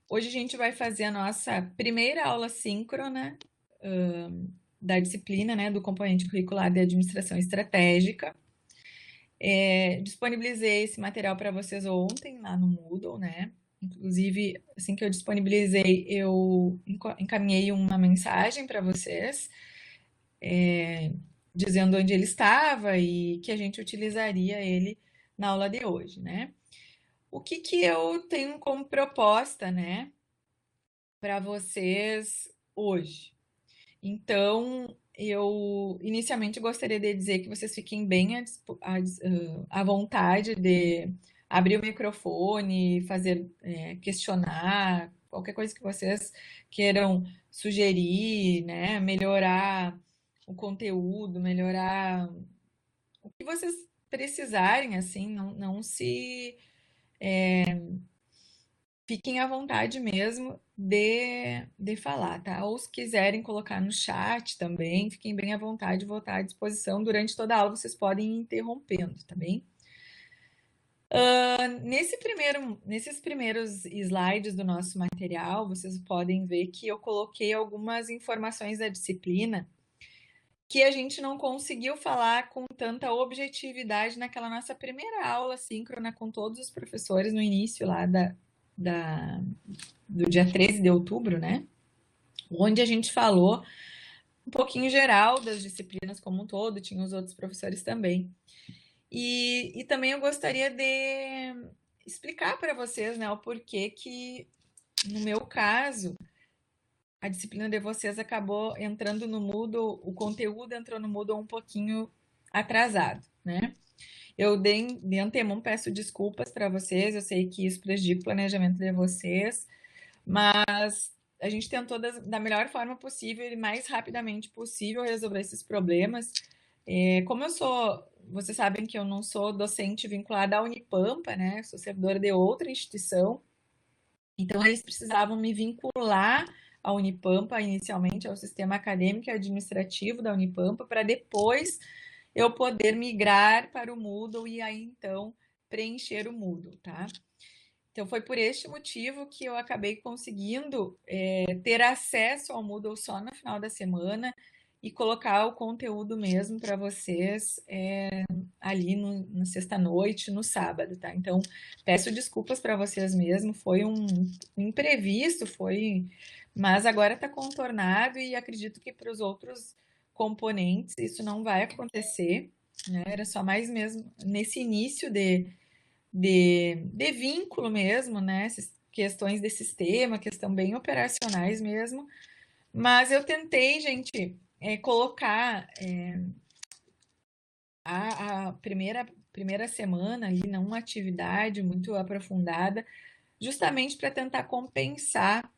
Hoje a gente vai fazer a nossa primeira aula síncrona da disciplina, né, do componente curricular de administração estratégica. Disponibilizei esse material para vocês ontem lá no Moodle, né? Inclusive, assim que eu disponibilizei, eu encaminhei uma mensagem para vocês, dizendo onde ele estava e que a gente utilizaria ele na aula de hoje, né? O que que eu tenho como proposta, né, para vocês hoje? Então, eu inicialmente gostaria de dizer que vocês fiquem bem à vontade de abrir o microfone, fazer, questionar, qualquer coisa que vocês queiram sugerir, né? Melhorar o conteúdo, melhorar o que vocês precisarem, assim, não se fiquem à vontade mesmo de falar, tá? Ou se quiserem colocar no chat também, fiquem bem à vontade, vou estar à disposição durante toda a aula, vocês podem ir interrompendo, tá bem? Nesses primeiros slides do nosso material, vocês podem ver que eu coloquei algumas informações da disciplina que a gente não conseguiu falar com tanta objetividade naquela nossa primeira aula síncrona com todos os professores no início lá do dia 13 de outubro, né? Onde a gente falou um pouquinho geral das disciplinas como um todo, tinha os outros professores também. E também eu gostaria de explicar para vocês, né, o porquê que, no meu caso, a disciplina de vocês acabou entrando no Moodle, o conteúdo entrou no Moodle um pouquinho atrasado, né? Eu de antemão peço desculpas para vocês, eu sei que isso prejudica o planejamento de vocês, mas a gente tentou da melhor forma possível e mais rapidamente possível resolver esses problemas. Como eu sou, vocês sabem que eu não sou docente vinculada à Unipampa, né? Sou servidora de outra instituição, então eles precisavam me vincular à Unipampa inicialmente, ao sistema acadêmico e administrativo da Unipampa, para depois eu poder migrar para o Moodle e aí então preencher o Moodle, tá? Então, foi por este motivo que eu acabei conseguindo ter acesso ao Moodle só no final da semana e colocar o conteúdo mesmo para vocês ali na sexta-noite, no sábado, tá? Então, peço desculpas para vocês mesmo, foi um imprevisto, mas agora está contornado e acredito que para os outros componentes isso não vai acontecer, né? Era só mais mesmo nesse início de vínculo mesmo, né? Questões de sistema, questão bem operacionais mesmo. Mas eu tentei, gente, colocar a primeira semana ali numa atividade muito aprofundada, justamente para tentar compensar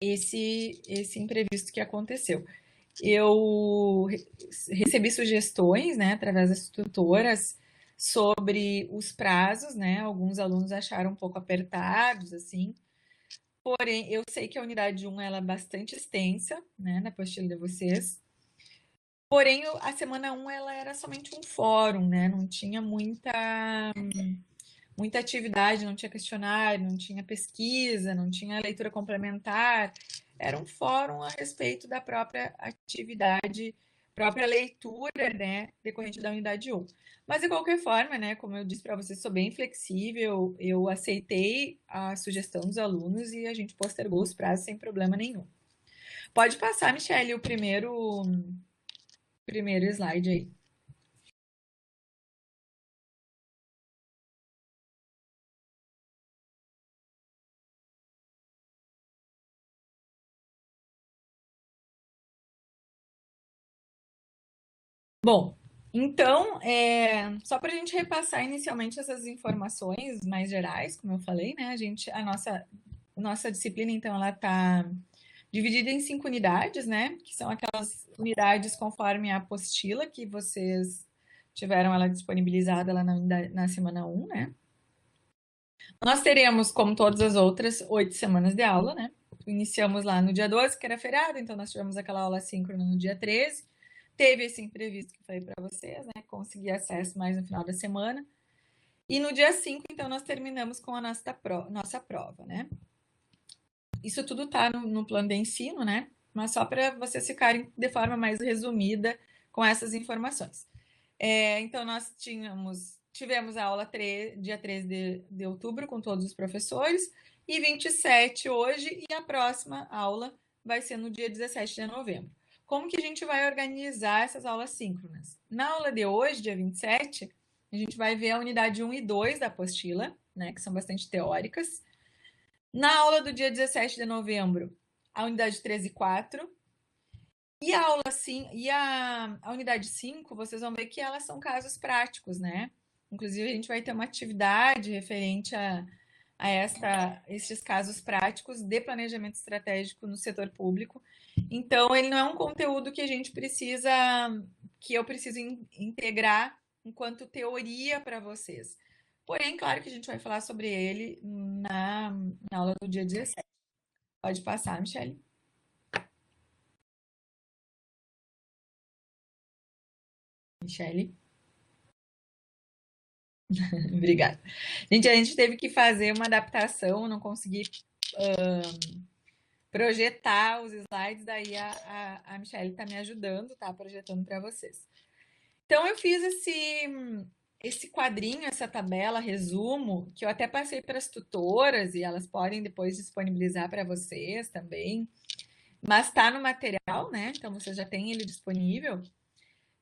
esse imprevisto que aconteceu. Eu recebi sugestões, né, através das tutoras, sobre os prazos, né? Alguns alunos acharam um pouco apertados, assim. Porém, eu sei que a unidade 1 ela é bastante extensa, né, na apostila de vocês. Porém, a semana 1 ela era somente um fórum, né? Não tinha muita atividade, não tinha questionário, não tinha pesquisa, não tinha leitura complementar. Era um fórum a respeito da própria atividade, própria leitura, né, decorrente da unidade 1. Mas, de qualquer forma, né, como eu disse para vocês, sou bem flexível, eu aceitei a sugestão dos alunos e a gente postergou os prazos sem problema nenhum. Pode passar, Michele, o primeiro slide aí. Bom, então, só para a gente repassar inicialmente essas informações mais gerais, como eu falei, né? A nossa disciplina, então, ela está dividida em 5 unidades, né? Que são aquelas unidades conforme a apostila que vocês tiveram ela disponibilizada lá na semana 1, né? Nós teremos, como todas as outras, 8 semanas de aula, né? Iniciamos lá no dia 12, que era feriado, então nós tivemos aquela aula síncrona no dia 13. Teve esse imprevisto que eu falei para vocês, né? Consegui acesso mais no final da semana. E no dia 5, então, nós terminamos com a nossa prova, né? Isso tudo está no plano de ensino, né? Mas só para vocês ficarem de forma mais resumida com essas informações. Então, nós tivemos a aula dia 13 de outubro com todos os professores e 27 hoje, e a próxima aula vai ser no dia 17 de novembro. Como que a gente vai organizar essas aulas síncronas? Na aula de hoje, dia 27, a gente vai ver a unidade 1 e 2 da apostila, né, que são bastante teóricas. Na aula do dia 17 de novembro, a unidade 3 e 4. E a aula sim, e a unidade 5, vocês vão ver que elas são casos práticos, né? Inclusive, a gente vai ter uma atividade referente a esses casos práticos de planejamento estratégico no setor público. Então, ele não é um conteúdo que que eu preciso integrar enquanto teoria para vocês. Porém, claro que a gente vai falar sobre ele na aula do dia 17. Pode passar, Michele. Michele. Obrigada. Gente, a gente teve que fazer uma adaptação, não consegui projetar os slides, daí a Michelle está me ajudando, tá projetando para vocês. Então, eu fiz esse quadrinho, essa tabela, resumo, que eu até passei para as tutoras e elas podem depois disponibilizar para vocês também. Mas está no material, né? Então, vocês já têm ele disponível.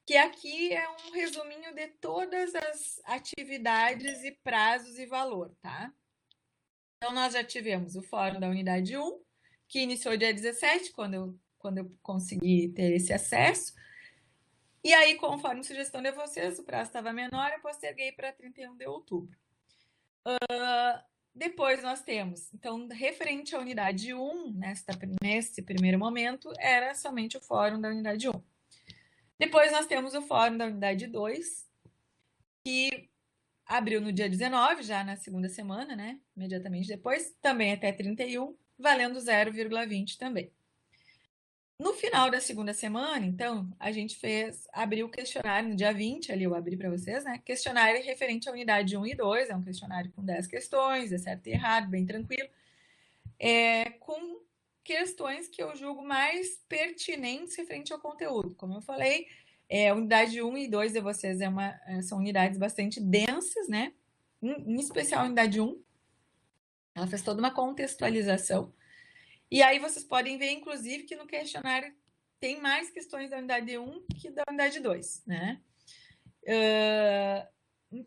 Que aqui é um resuminho de todas as atividades e prazos e valor, tá? Então, nós já tivemos o fórum da unidade 1, que iniciou dia 17, quando eu consegui ter esse acesso. E aí, conforme sugestão de vocês, o prazo estava menor, eu posterguei para 31 de outubro. Depois nós temos, então, referente à unidade 1, nesse primeiro momento, era somente o fórum da unidade 1. Depois nós temos o fórum da unidade 2, que abriu no dia 19, já na segunda semana, né? Imediatamente depois, também até 31, valendo 0,20 também. No final da segunda semana, então, a gente abriu o questionário no dia 20, ali eu abri para vocês, né? Questionário referente à unidade 1 e 2, é um questionário com 10 questões, é certo e errado, bem tranquilo. Com questões que eu julgo mais pertinentes referente ao conteúdo. Como eu falei, a unidade 1 e 2 de vocês são unidades bastante densas, né? Em especial a unidade 1. Ela fez toda uma contextualização. E aí vocês podem ver, inclusive, que no questionário tem mais questões da unidade 1 que da unidade 2, né?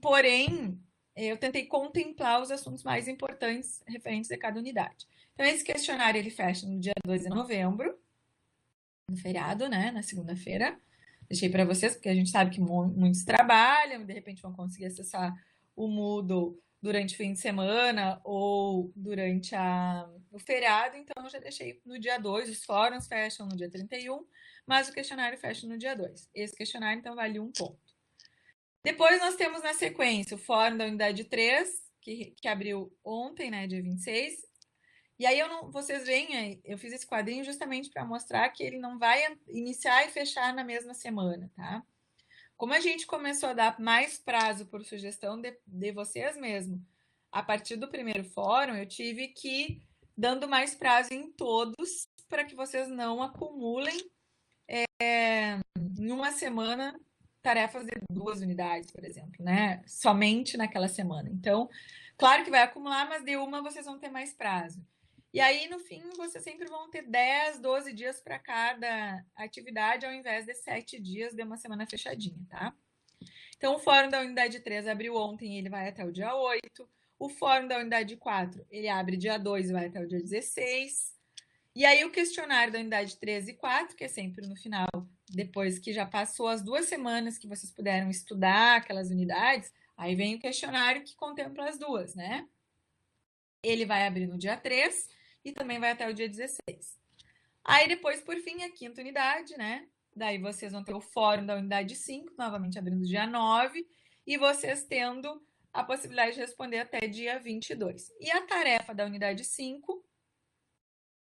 Porém, eu tentei contemplar os assuntos mais importantes referentes a cada unidade. Então, esse questionário ele fecha no dia 2 de novembro, no feriado, né? Na segunda-feira. Deixei para vocês, porque a gente sabe que muitos trabalham, de repente vão conseguir acessar o Moodle durante o fim de semana ou durante o feriado, então eu já deixei no dia 2, os fóruns fecham no dia 31, mas o questionário fecha no dia 2. Esse questionário, então, vale 1 ponto. Depois nós temos na sequência o fórum da unidade 3, que abriu ontem, né, dia 26. E aí vocês veem, eu fiz esse quadrinho justamente para mostrar que ele não vai iniciar e fechar na mesma semana, tá? Como a gente começou a dar mais prazo por sugestão de vocês mesmo, a partir do primeiro fórum, eu tive que ir dando mais prazo em todos para que vocês não acumulem em uma semana tarefas de 2 unidades, por exemplo, né? Somente naquela semana. Então, claro que vai acumular, mas de uma vocês vão ter mais prazo. E aí, no fim, vocês sempre vão ter 10, 12 dias para cada atividade, ao invés de 7 dias de uma semana fechadinha, tá? Então, o fórum da unidade 3 abriu ontem e ele vai até o dia 8. O fórum da unidade 4, ele abre dia 2 e vai até o dia 16. E aí, o questionário da unidade 3 e 4, que é sempre no final, depois que já passou as 2 semanas que vocês puderam estudar aquelas unidades, aí vem o questionário que contempla as duas, né? Ele vai abrir no dia 3 e também vai até o dia 16. Aí depois, por fim, a quinta unidade, né? Daí vocês vão ter o fórum da unidade 5, novamente abrindo dia 9, e vocês tendo a possibilidade de responder até dia 22. E a tarefa da unidade 5,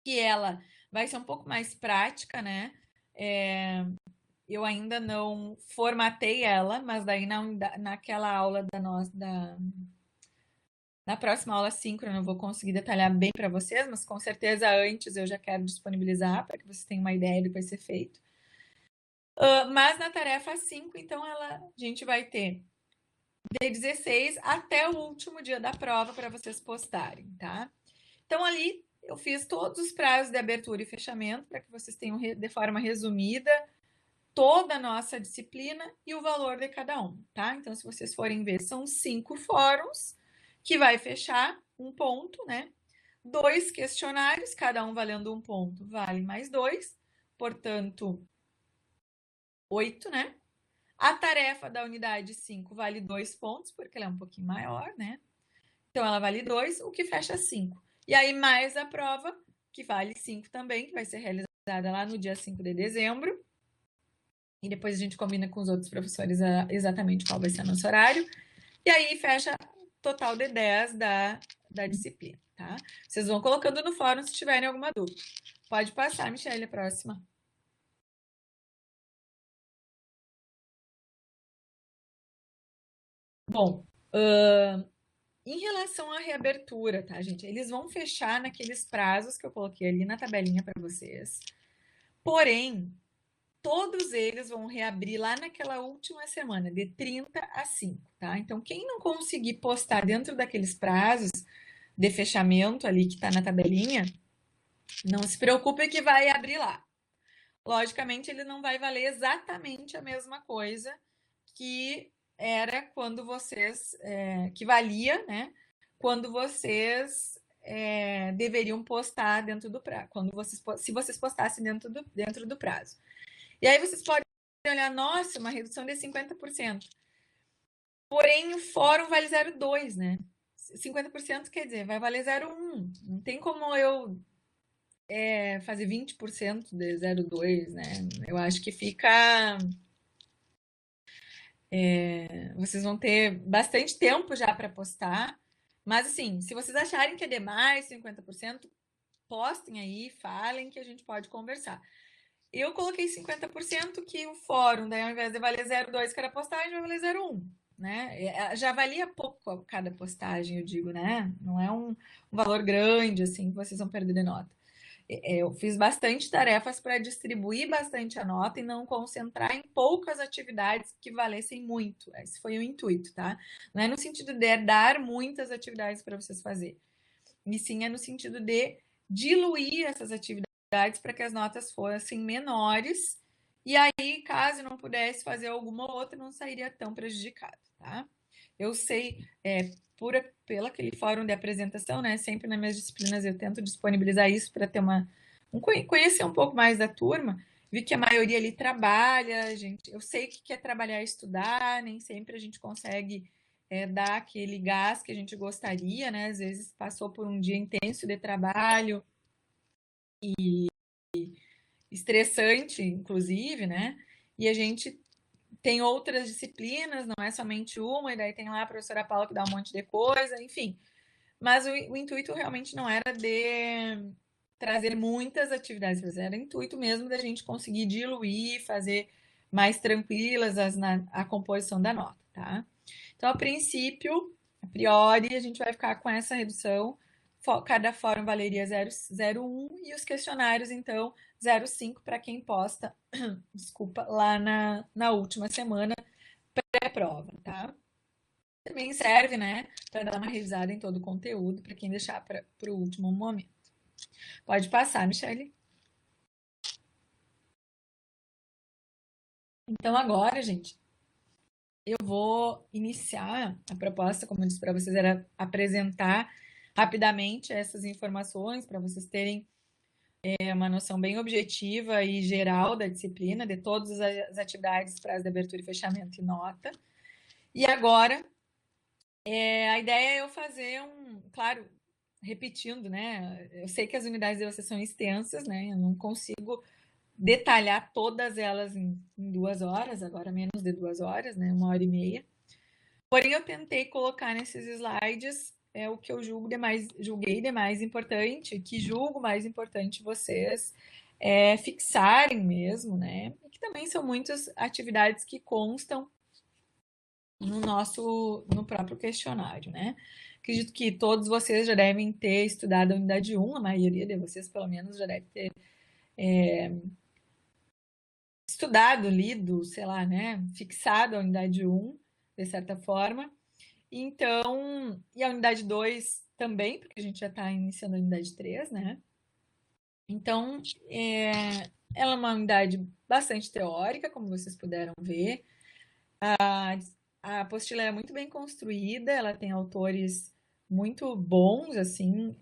que ela vai ser um pouco mais prática, né? eu ainda não formatei ela, mas daí naquela aula na próxima aula síncrona eu vou conseguir detalhar bem para vocês, mas com certeza antes eu já quero disponibilizar para que vocês tenham uma ideia do que vai ser feito. Mas na tarefa 5, então, a gente vai ter de 16 até o último dia da prova para vocês postarem, tá? Então, ali eu fiz todos os prazos de abertura e fechamento para que vocês tenham de forma resumida toda a nossa disciplina e o valor de cada um, tá? Então, se vocês forem ver, são 5 fóruns que vai fechar um ponto, né? 2 questionários, cada um valendo um ponto, vale mais 2, portanto, 8, né? A tarefa da unidade 5 vale 2 pontos, porque ela é um pouquinho maior, né? Então, ela vale 2, o que fecha 5. E aí, mais a prova, que vale 5 também, que vai ser realizada lá no dia 5 de dezembro. E depois a gente combina com os outros professores exatamente qual vai ser o nosso horário. E aí, fecha total de 10 da disciplina, tá? Vocês vão colocando no fórum se tiverem alguma dúvida. Pode passar, Michelle, a próxima. Bom, em relação à reabertura, tá, gente? Eles vão fechar naqueles prazos que eu coloquei ali na tabelinha para vocês. Porém, todos eles vão reabrir lá naquela última semana, de 30 a 5, tá? Então, quem não conseguir postar dentro daqueles prazos de fechamento ali que tá na tabelinha, não se preocupe que vai abrir lá. Logicamente, ele não vai valer exatamente a mesma coisa que era quando vocês, que valia, né? Quando vocês deveriam postar dentro do prazo, se vocês postassem dentro do prazo. E aí vocês podem olhar, nossa, uma redução de 50%. Porém, o fórum vale 0,2, né? 50% quer dizer, vai valer 0,1. Não tem como eu fazer 20% de 0,2, né? Eu acho que fica. Vocês vão ter bastante tempo já para postar. Mas, assim, se vocês acharem que é demais, 50%, postem aí, falem que a gente pode conversar. Eu coloquei 50% que o fórum, daí ao invés de valer 0,2 cada postagem, vai valer 0,1, né? Já valia pouco cada postagem, eu digo, né? Não é um valor grande, assim, que vocês vão perder de nota. Eu fiz bastante tarefas para distribuir bastante a nota e não concentrar em poucas atividades que valessem muito. Esse foi o intuito, tá? Não é no sentido de dar muitas atividades para vocês fazer, e sim é no sentido de diluir essas atividades para que as notas fossem menores, e aí, caso não pudesse fazer alguma ou outra, não sairia tão prejudicado, tá? Eu sei, pelo aquele fórum de apresentação, né? Sempre nas minhas disciplinas eu tento disponibilizar isso para ter conhecer um pouco mais da turma. Vi que a maioria ali trabalha, gente. Eu sei que quer trabalhar e estudar, nem sempre a gente consegue dar aquele gás que a gente gostaria, né? Às vezes passou por um dia intenso de trabalho e estressante, inclusive, né? E a gente tem outras disciplinas, não é somente uma, e daí tem lá a professora Paula que dá um monte de coisa, enfim. Mas o intuito realmente não era de trazer muitas atividades, mas era o intuito mesmo da gente conseguir diluir, fazer mais tranquilas a composição da nota, tá? Então, a princípio, a priori, a gente vai ficar com essa redução. Cada fórum valeria 0,01 e os questionários, então, 0,5 para quem posta, desculpa, lá na última semana pré-prova, tá? Também serve, né, para dar uma revisada em todo o conteúdo, para quem deixar para o último momento. Pode passar, Michele. Então, agora, gente, eu vou iniciar a proposta, como eu disse para vocês, era apresentar rapidamente essas informações para vocês terem uma noção bem objetiva e geral da disciplina, de todas as atividades, prazo de abertura e fechamento e nota. E agora, a ideia é eu fazer claro, repetindo, né? Eu sei que as unidades de vocês são extensas, né? Eu não consigo detalhar todas elas em 2 horas, agora menos de 2 horas, né? 1 hora e meia. Porém, eu tentei colocar nesses slides o que eu julguei de mais importante, que julgo mais importante vocês fixarem mesmo, né? também são muitas atividades que constam no próprio questionário, né? Acredito que todos vocês já devem ter estudado a unidade 1, a maioria de vocês, pelo menos, já deve ter estudado, lido, sei lá, né? Fixado a unidade 1, de certa forma. Então, e a unidade 2 também, porque a gente já está iniciando a unidade 3, né? Então, ela é uma unidade bastante teórica, como vocês puderam ver. A apostila é muito bem construída, ela tem autores muito bons, assim,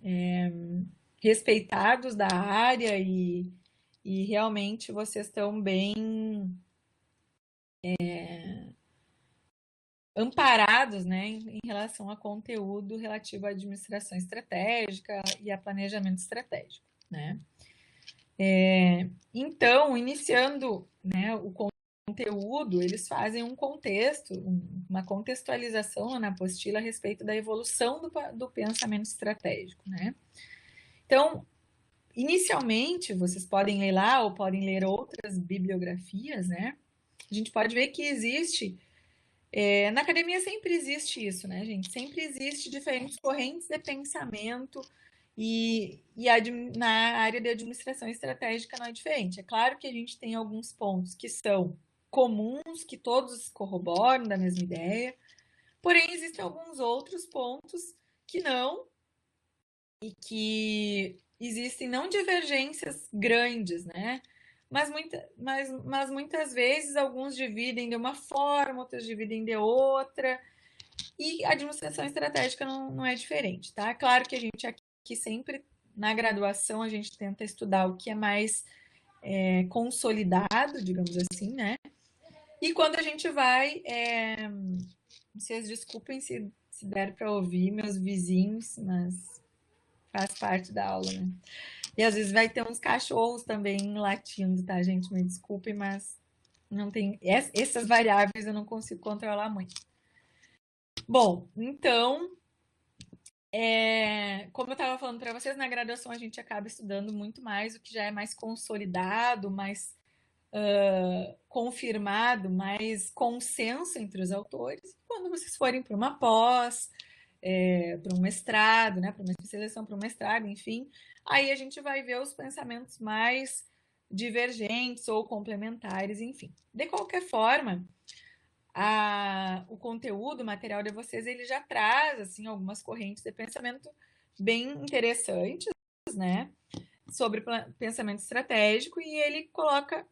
respeitados da área e realmente vocês estão bem amparados, né, em relação a conteúdo relativo à administração estratégica e a planejamento estratégico, né? Então, iniciando, né, o conteúdo, eles fazem um contexto, uma contextualização na apostila a respeito da evolução do pensamento estratégico, né? Então, inicialmente, vocês podem ler lá ou podem ler outras bibliografias, né? A gente pode ver que existe, na academia sempre existe isso, né, gente? Sempre existe diferentes correntes de pensamento na área de administração estratégica não é diferente. É claro que a gente tem alguns pontos que são comuns, que todos corroboram da mesma ideia, porém existem alguns outros pontos que não, e que existem não divergências grandes, né? Mas muitas vezes alguns dividem de uma forma, outros dividem de outra, e a administração estratégica não é diferente, tá? Claro que a gente aqui sempre, na graduação, a gente tenta estudar o que é mais consolidado, digamos assim, né? E quando a gente vai, vocês desculpem se der para ouvir meus vizinhos, mas faz parte da aula, né? E às vezes vai ter uns cachorros também latindo, tá, gente? Me desculpem, mas não tem essas variáveis eu não consigo controlar muito. Bom, então, como eu estava falando para vocês, na graduação a gente acaba estudando muito mais o que já é mais consolidado, mais confirmado, mais consenso entre os autores. Quando vocês forem para uma pós, para um mestrado, né, para uma especialização, para um mestrado, enfim, aí a gente vai ver os pensamentos mais divergentes ou complementares, enfim. De qualquer forma, o conteúdo, o material de vocês, ele já traz assim algumas correntes de pensamento bem interessantes, né, sobre pensamento estratégico, e ele coloca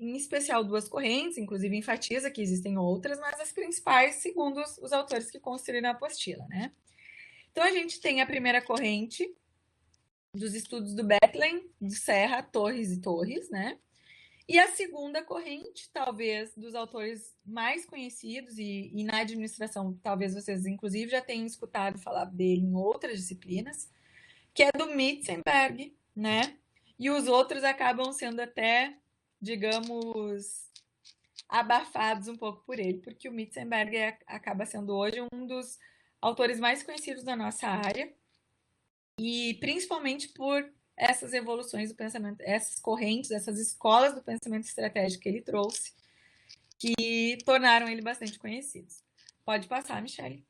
em especial duas correntes, inclusive enfatiza que existem outras, mas as principais, segundo os autores que construíram a apostila, né? Então a gente tem a primeira corrente dos estudos do Bethlen, do Serra, Torres e Torres, né? E a segunda corrente, talvez, dos autores mais conhecidos, e na administração, talvez vocês, inclusive, já tenham escutado falar dele em outras disciplinas, que é do Mitzenberg, né? E os outros acabam sendo até, digamos, abafados um pouco por ele, porque o Mitzenberg acaba sendo hoje um dos autores mais conhecidos da nossa área, e principalmente por essas evoluções do pensamento, essas correntes, essas escolas do pensamento estratégico que ele trouxe, que tornaram ele bastante conhecido. Pode passar, Michele.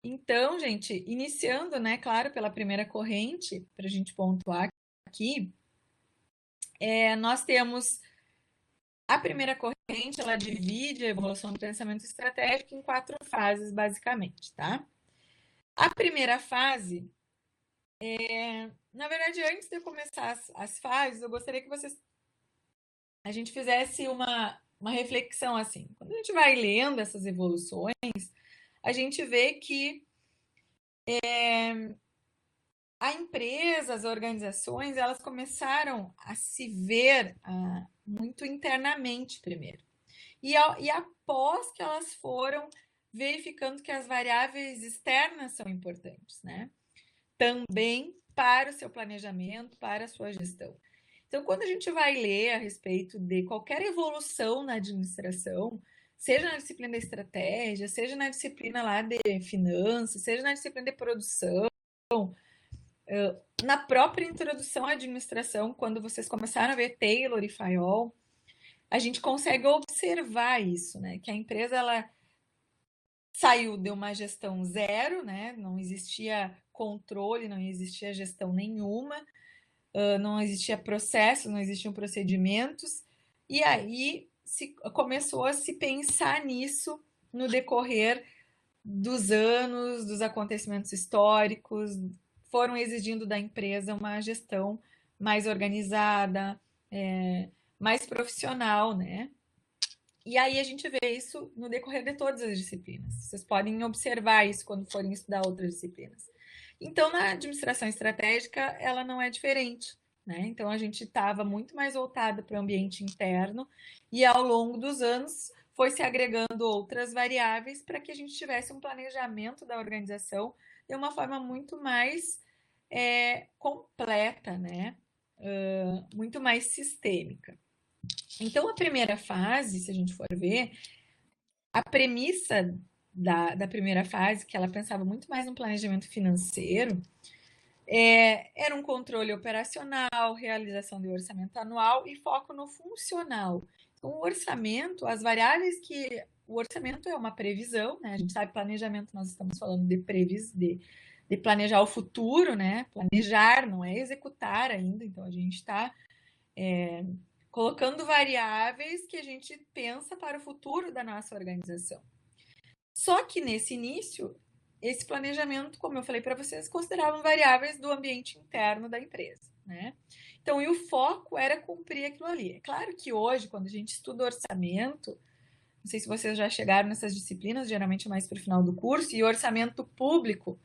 Então, gente, iniciando, né, claro, pela primeira corrente, para a gente pontuar aqui, nós temos a primeira corrente, ela divide a evolução do pensamento estratégico em 4 fases, basicamente, tá? A primeira fase, na verdade, antes de eu começar as fases, eu gostaria que a gente fizesse uma reflexão assim. Quando a gente vai lendo essas evoluções, a gente vê que a empresa, as organizações, elas começaram a se ver muito internamente primeiro. E após que elas foram verificando que as variáveis externas são importantes, né? Também para o seu planejamento, para a sua gestão. Então, quando a gente vai ler a respeito de qualquer evolução na administração, seja na disciplina da estratégia, seja na disciplina lá de finanças, seja na disciplina de produção, Na própria introdução à administração, quando vocês começaram a ver Taylor e Fayol, a gente consegue observar isso, né? Que a empresa ela saiu de uma gestão zero, né? Não existia controle, não existia gestão nenhuma, não existia processo, não existiam procedimentos, e aí começou a se pensar nisso no decorrer dos anos, dos acontecimentos históricos, foram exigindo da empresa uma gestão mais organizada, mais profissional, né? E aí a gente vê isso no decorrer de todas as disciplinas. Vocês podem observar isso quando forem estudar outras disciplinas. Então, na administração estratégica, ela não é diferente, né? Então, a gente estava muito mais voltada para o ambiente interno e, ao longo dos anos, foi se agregando outras variáveis para que a gente tivesse um planejamento da organização de uma forma muito mais completa, né? Muito mais sistêmica. Então, a primeira fase, se a gente for ver, a premissa da primeira fase, que ela pensava muito mais no planejamento financeiro, era um controle operacional, realização do orçamento anual e foco no funcional. Então, o orçamento, as variáveis que. O orçamento é uma previsão, né? A gente sabe planejamento, nós estamos falando de planejar o futuro, né? Planejar, não é executar ainda, então a gente está colocando variáveis que a gente pensa para o futuro da nossa organização. Só que nesse início, esse planejamento, como eu falei para vocês, consideravam variáveis do ambiente interno da empresa, né? Então, e o foco era cumprir aquilo ali. É claro que hoje, quando a gente estuda orçamento, não sei se vocês já chegaram nessas disciplinas, geralmente mais para o final do curso, e orçamento público,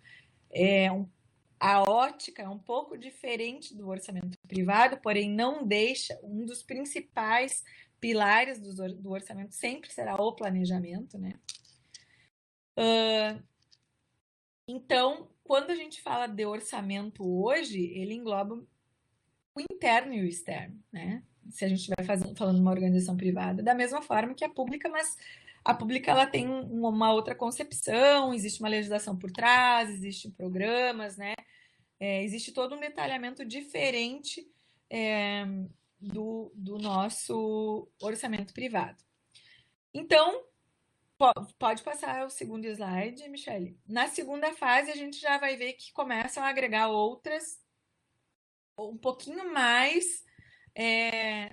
a ótica é um pouco diferente do orçamento privado, porém não deixa, um dos principais pilares do orçamento sempre será o planejamento, né? Então, quando a gente fala de orçamento hoje, ele engloba o interno e o externo, né? Se a gente estiver falando de uma organização privada, da mesma forma que a pública, mas a pública ela tem uma outra concepção, existe uma legislação por trás, existem programas, né? Existe todo um detalhamento diferente do nosso orçamento privado. Então, pode passar o segundo slide, Michele. Na segunda fase, a gente já vai ver que começam a agregar outras, um pouquinho mais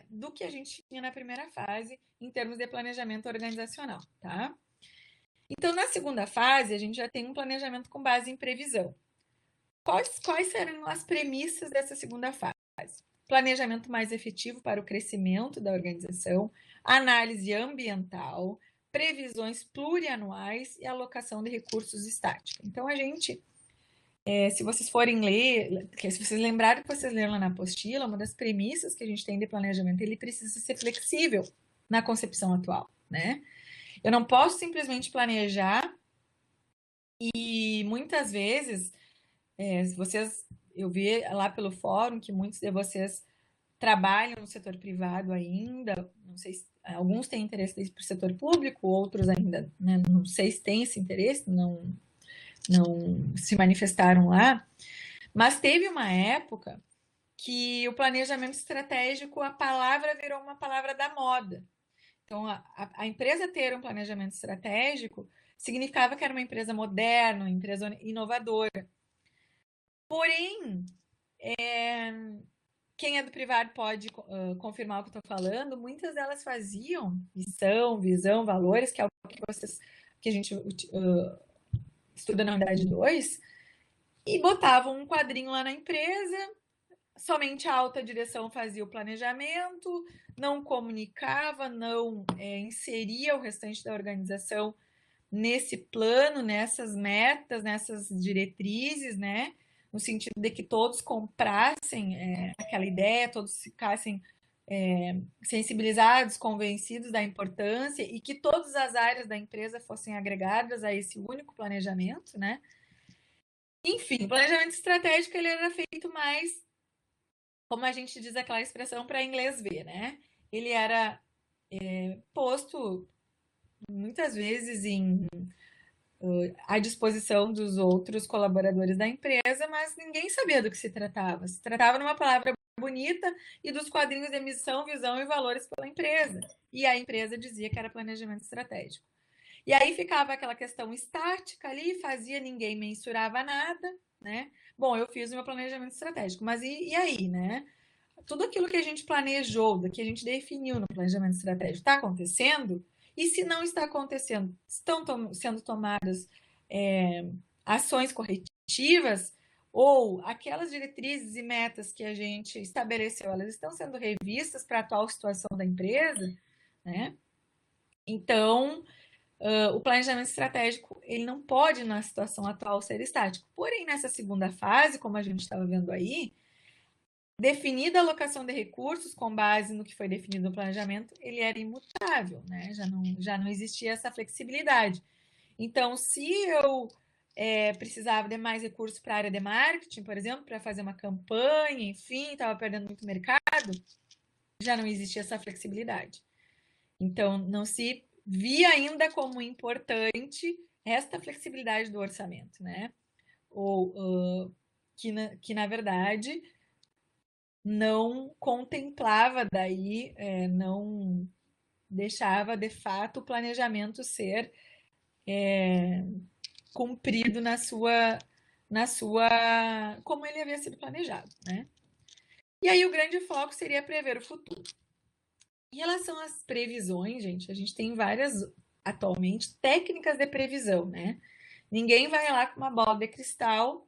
do que a gente tinha na primeira fase, em termos de planejamento organizacional, tá? Então, na segunda fase, a gente já tem um planejamento com base em previsão. Quais serão as premissas dessa segunda fase? Planejamento mais efetivo para o crescimento da organização, análise ambiental, previsões plurianuais e alocação de recursos estática. Então, a gente, se vocês forem ler, se vocês lembrarem que vocês leram lá na apostila, uma das premissas que a gente tem de planejamento, ele precisa ser flexível na concepção atual, né? Eu não posso simplesmente planejar e muitas vezes, se vocês, eu vi lá pelo fórum que muitos de vocês trabalham no setor privado ainda, não sei se alguns têm interesse para o setor público, outros ainda, né, não sei se têm esse interesse, não se manifestaram lá, mas teve uma época que o planejamento estratégico, a palavra virou uma palavra da moda. Então, a empresa ter um planejamento estratégico significava que era uma empresa moderna, uma empresa inovadora. Porém, quem é do privado pode confirmar o que eu estou falando, muitas delas faziam missão, visão, valores, que é o que a gente estuda na unidade 2, e botavam um quadrinho lá na empresa, somente a alta direção fazia o planejamento, não comunicava, não inseria o restante da organização nesse plano, nessas metas, nessas diretrizes, né? No sentido de que todos comprassem aquela ideia, todos ficassem sensibilizados, convencidos da importância e que todas as áreas da empresa fossem agregadas a esse único planejamento, né? Enfim, o planejamento estratégico ele era feito mais, como a gente diz aquela expressão para inglês ver, né? Ele era posto muitas vezes em à disposição dos outros colaboradores da empresa, mas ninguém sabia do que se tratava. Se tratava de uma palavra bonita e dos quadrinhos de missão, visão e valores pela empresa. E a empresa dizia que era planejamento estratégico. E aí ficava aquela questão estática ali, fazia, ninguém mensurava nada, né? Bom, eu fiz o meu planejamento estratégico, mas e aí, né? Tudo aquilo que a gente planejou, que a gente definiu no planejamento estratégico, está acontecendo? E se não está acontecendo, estão sendo tomadas ações corretivas ou aquelas diretrizes e metas que a gente estabeleceu, elas estão sendo revistas para a atual situação da empresa, né? Então, o planejamento estratégico ele não pode, na situação atual, ser estático. Porém, nessa segunda fase, como a gente estava vendo aí, definida a alocação de recursos com base no que foi definido no planejamento, ele era imutável, né? Já não existia essa flexibilidade. Então, se eu precisava de mais recursos para a área de marketing, por exemplo, para fazer uma campanha, enfim, estava perdendo muito mercado, já não existia essa flexibilidade. Então, não se via ainda como importante esta flexibilidade do orçamento, né? Ou que na verdade não contemplava daí, não deixava de fato o planejamento ser cumprido na sua como ele havia sido planejado, né? E aí o grande foco seria prever o futuro. Em relação às previsões, gente, a gente tem várias atualmente técnicas de previsão, né? Ninguém vai lá com uma bola de cristal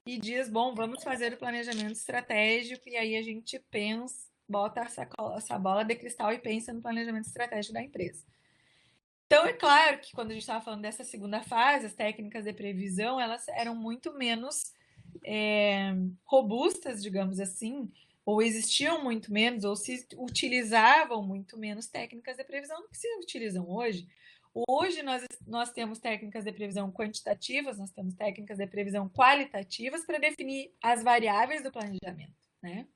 e diz, bom, vamos fazer o planejamento estratégico, e aí a gente pensa, bota essa bola de cristal e pensa no planejamento estratégico da empresa. Então, é claro que quando a gente estava falando dessa segunda fase, as técnicas de previsão, elas eram muito menos robustas, digamos assim, ou existiam muito menos, ou se utilizavam muito menos técnicas de previsão do que se utilizam hoje. Hoje nós temos técnicas de previsão quantitativas, nós temos técnicas de previsão qualitativas para definir as variáveis do planejamento, né?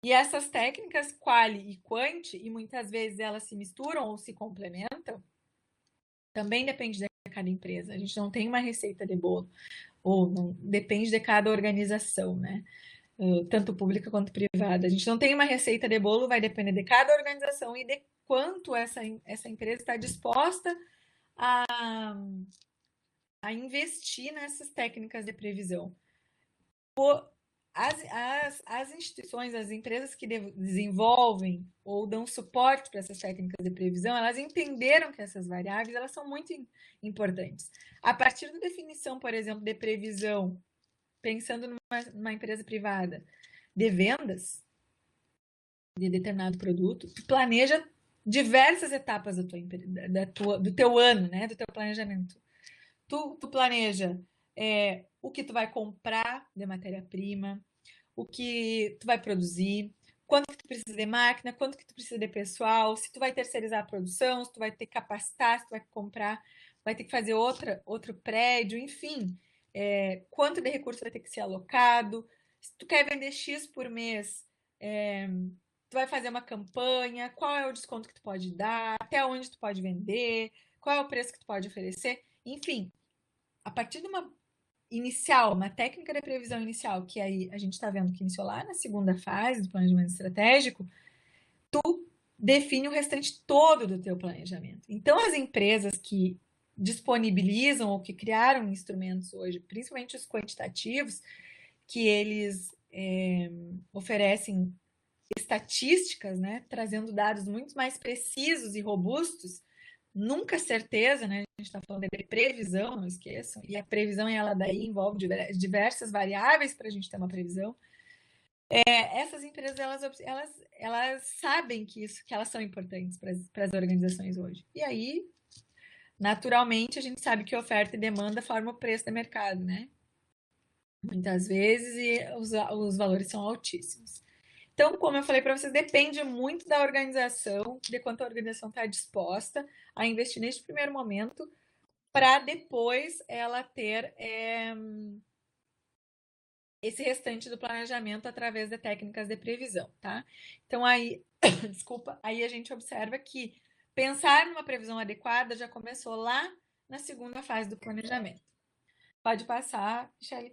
E essas técnicas, quali e quanti, e muitas vezes elas se misturam ou se complementam, também depende de cada empresa. A gente não tem uma receita de bolo, ou não, depende de cada organização, né? Tanto pública quanto privada. A gente não tem uma receita de bolo, vai depender de cada organização e de quanto essa empresa está disposta a, a investir nessas técnicas de previsão. As instituições, as empresas que desenvolvem ou dão suporte para essas técnicas de previsão, elas entenderam que essas variáveis elas são muito importantes. A partir da definição, por exemplo, de previsão, pensando numa empresa privada, de vendas de determinado produto, tu planeja diversas etapas do teu ano, né, do teu planejamento. Tu planeja o que tu vai comprar de matéria-prima, o que tu vai produzir, quanto que tu precisa de máquina, quanto que tu precisa de pessoal, se tu vai terceirizar a produção, se tu vai ter que capacitar, se tu vai comprar, vai ter que fazer outro prédio, enfim, quanto de recurso vai ter que ser alocado, se tu quer vender X por mês, tu vai fazer uma campanha, qual é o desconto que tu pode dar, até onde tu pode vender, qual é o preço que tu pode oferecer, enfim, a partir de uma inicial, uma técnica de previsão inicial, que aí a gente está vendo que iniciou lá na segunda fase do planejamento estratégico, tu define o restante todo do teu planejamento. Então, as empresas que disponibilizam ou que criaram instrumentos hoje, principalmente os quantitativos, que eles oferecem estatísticas, né, trazendo dados muito mais precisos e robustos, nunca certeza, né? A gente está falando de previsão, não esqueçam, e a previsão ela daí envolve diversas variáveis para a gente ter uma previsão. Essas empresas elas sabem que elas são importantes para as organizações hoje. E aí, naturalmente, a gente sabe que oferta e demanda formam o preço do mercado, né? Muitas vezes e os valores são altíssimos. Então, como eu falei para vocês, depende muito da organização, de quanto a organização está disposta a investir neste primeiro momento, para depois ela ter esse restante do planejamento através de técnicas de previsão, tá? Então, aí, desculpa, aí a gente observa que pensar numa previsão adequada já começou lá na segunda fase do planejamento. Pode passar, Michele.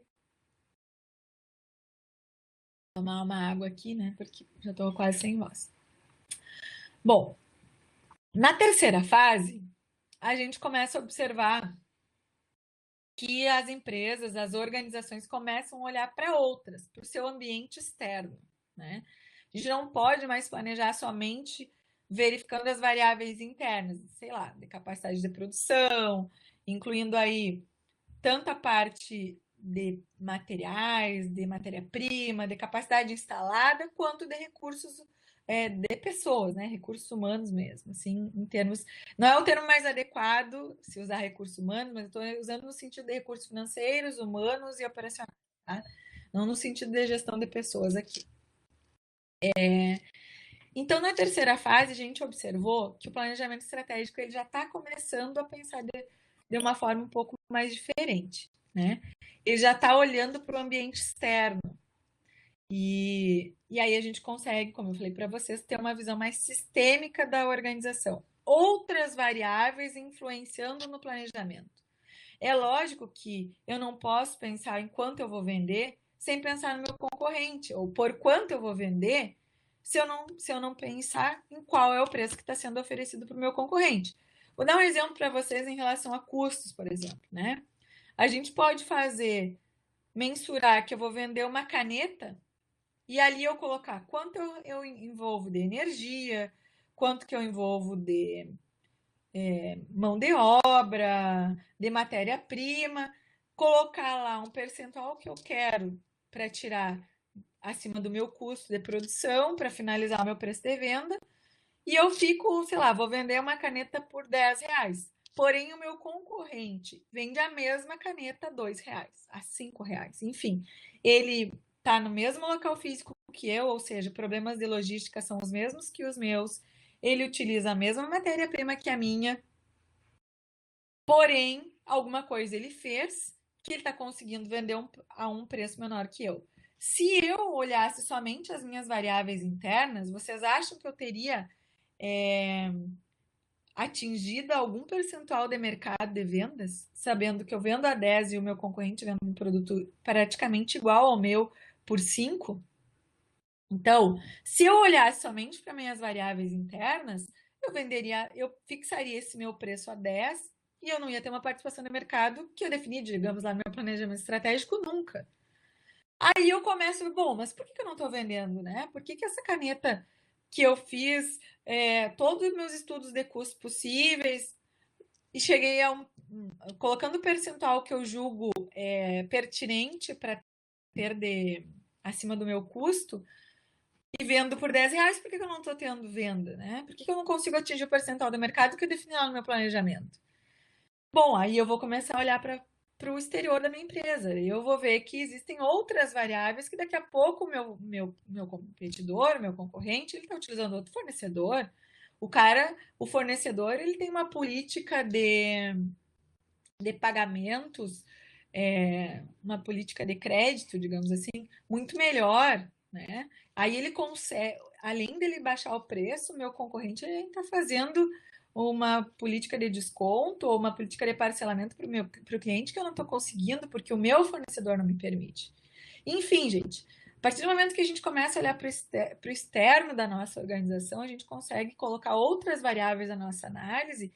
Vou tomar uma água aqui, né? Porque já estou quase sem voz. Bom, na terceira fase, a gente começa a observar que as empresas, as organizações começam a olhar para outras, para o seu ambiente externo, né? A gente não pode mais planejar somente verificando as variáveis internas, sei lá, de capacidade de produção, incluindo aí tanto a parte de materiais, de matéria-prima, de capacidade instalada, quanto de recursos de pessoas, né? Recursos humanos mesmo, assim, em termos. Não é o termo mais adequado se usar recursos humanos, mas eu estou usando no sentido de recursos financeiros, humanos e operacionais, tá? Não no sentido de gestão de pessoas aqui. Então, na terceira fase, a gente observou que o planejamento estratégico ele já está começando a pensar de uma forma um pouco mais diferente, né? Ele já está olhando para o ambiente externo. E aí a gente consegue, como eu falei para vocês, ter uma visão mais sistêmica da organização. Outras variáveis influenciando no planejamento. É lógico que eu não posso pensar em quanto eu vou vender sem pensar no meu concorrente, ou por quanto eu vou vender se eu não pensar em qual é o preço que está sendo oferecido para o meu concorrente. Vou dar um exemplo para vocês em relação a custos, por exemplo, né? A gente pode mensurar que eu vou vender uma caneta e ali eu colocar quanto eu envolvo de energia, quanto que eu envolvo de mão de obra, de matéria-prima, colocar lá um percentual que eu quero para tirar acima do meu custo de produção, para finalizar o meu preço de venda, e eu fico, sei lá, vou vender uma caneta por R$ 10. Porém, o meu concorrente vende a mesma caneta a R$ 2, a R$ 5. Enfim, ele está no mesmo local físico que eu, ou seja, problemas de logística são os mesmos que os meus. Ele utiliza a mesma matéria-prima que a minha, porém, alguma coisa ele fez que ele está conseguindo vender a um preço menor que eu. Se eu olhasse somente as minhas variáveis internas, vocês acham que eu teria atingido algum percentual de mercado de vendas, sabendo que eu vendo a 10 e o meu concorrente vende um produto praticamente igual ao meu por 5? Então, se eu olhasse somente para minhas variáveis internas, eu fixaria esse meu preço a 10 e eu não ia ter uma participação de mercado que eu defini, digamos lá, no meu planejamento estratégico nunca. Aí eu começo, bom, mas por que eu não estou vendendo, né? Por que essa caneta que eu fiz todos os meus estudos de custos possíveis e cheguei colocando o percentual que eu julgo pertinente para ter acima do meu custo, e vendo por R$ 10, por que eu não estou tendo venda, né? Por que eu não consigo atingir o percentual do mercado que eu defini lá no meu planejamento? Bom, aí eu vou começar a olhar para o exterior da minha empresa. E eu vou ver que existem outras variáveis que daqui a pouco meu competidor, meu concorrente, ele está utilizando outro fornecedor. O fornecedor, ele tem uma política de pagamentos, uma política de crédito, digamos assim, muito melhor, né? Aí ele consegue, além dele baixar o preço, meu concorrente está fazendo uma política de desconto ou uma política de parcelamento para o cliente que eu não estou conseguindo porque o meu fornecedor não me permite. Enfim, gente, a partir do momento que a gente começa a olhar para o externo da nossa organização, a gente consegue colocar outras variáveis na nossa análise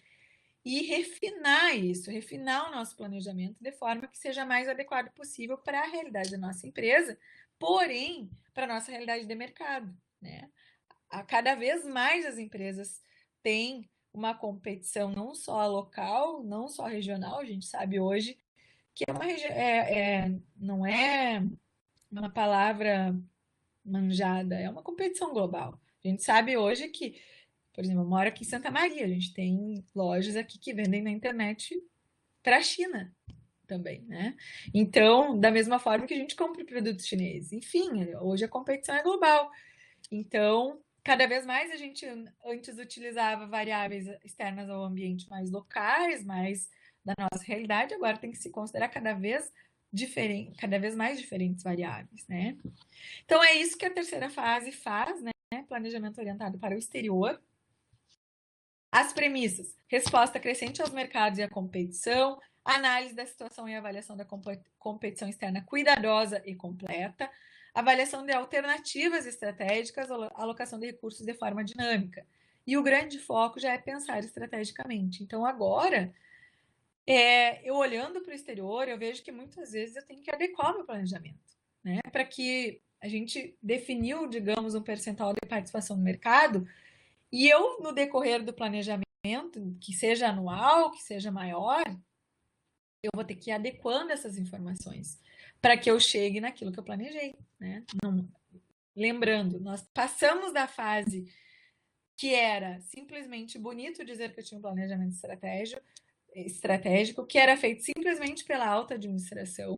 e refinar isso, refinar o nosso planejamento de forma que seja mais adequado possível para a realidade da nossa empresa, porém, para a nossa realidade de mercado, né? A cada vez mais as empresas têm uma competição não só local, não só regional, a gente sabe hoje que não é uma palavra manjada, é uma competição global. A gente sabe hoje que, por exemplo, eu moro aqui em Santa Maria, a gente tem lojas aqui que vendem na internet para a China também, né? Então, da mesma forma que a gente compra produtos chineses. Enfim, hoje a competição é global. Então, cada vez mais a gente antes utilizava variáveis externas ao ambiente mais locais, mais da nossa realidade, agora tem que se considerar cada vez mais diferentes variáveis, né? Então é isso que a terceira fase faz, né? Planejamento orientado para o exterior. As premissas: resposta crescente aos mercados e à competição, análise da situação e avaliação da competição externa cuidadosa e completa, avaliação de alternativas estratégicas, alocação de recursos de forma dinâmica. E o grande foco já é pensar estrategicamente. Então, agora, eu olhando para o exterior, eu vejo que muitas vezes eu tenho que adequar o meu planejamento, né? Para que a gente definiu, digamos, um percentual de participação no mercado, e eu, no decorrer do planejamento, que seja anual, que seja maior, eu vou ter que ir adequando essas informações para que eu chegue naquilo que eu planejei, né? Não, lembrando, nós passamos da fase que era simplesmente bonito dizer que eu tinha um planejamento estratégico, que era feito simplesmente pela alta administração,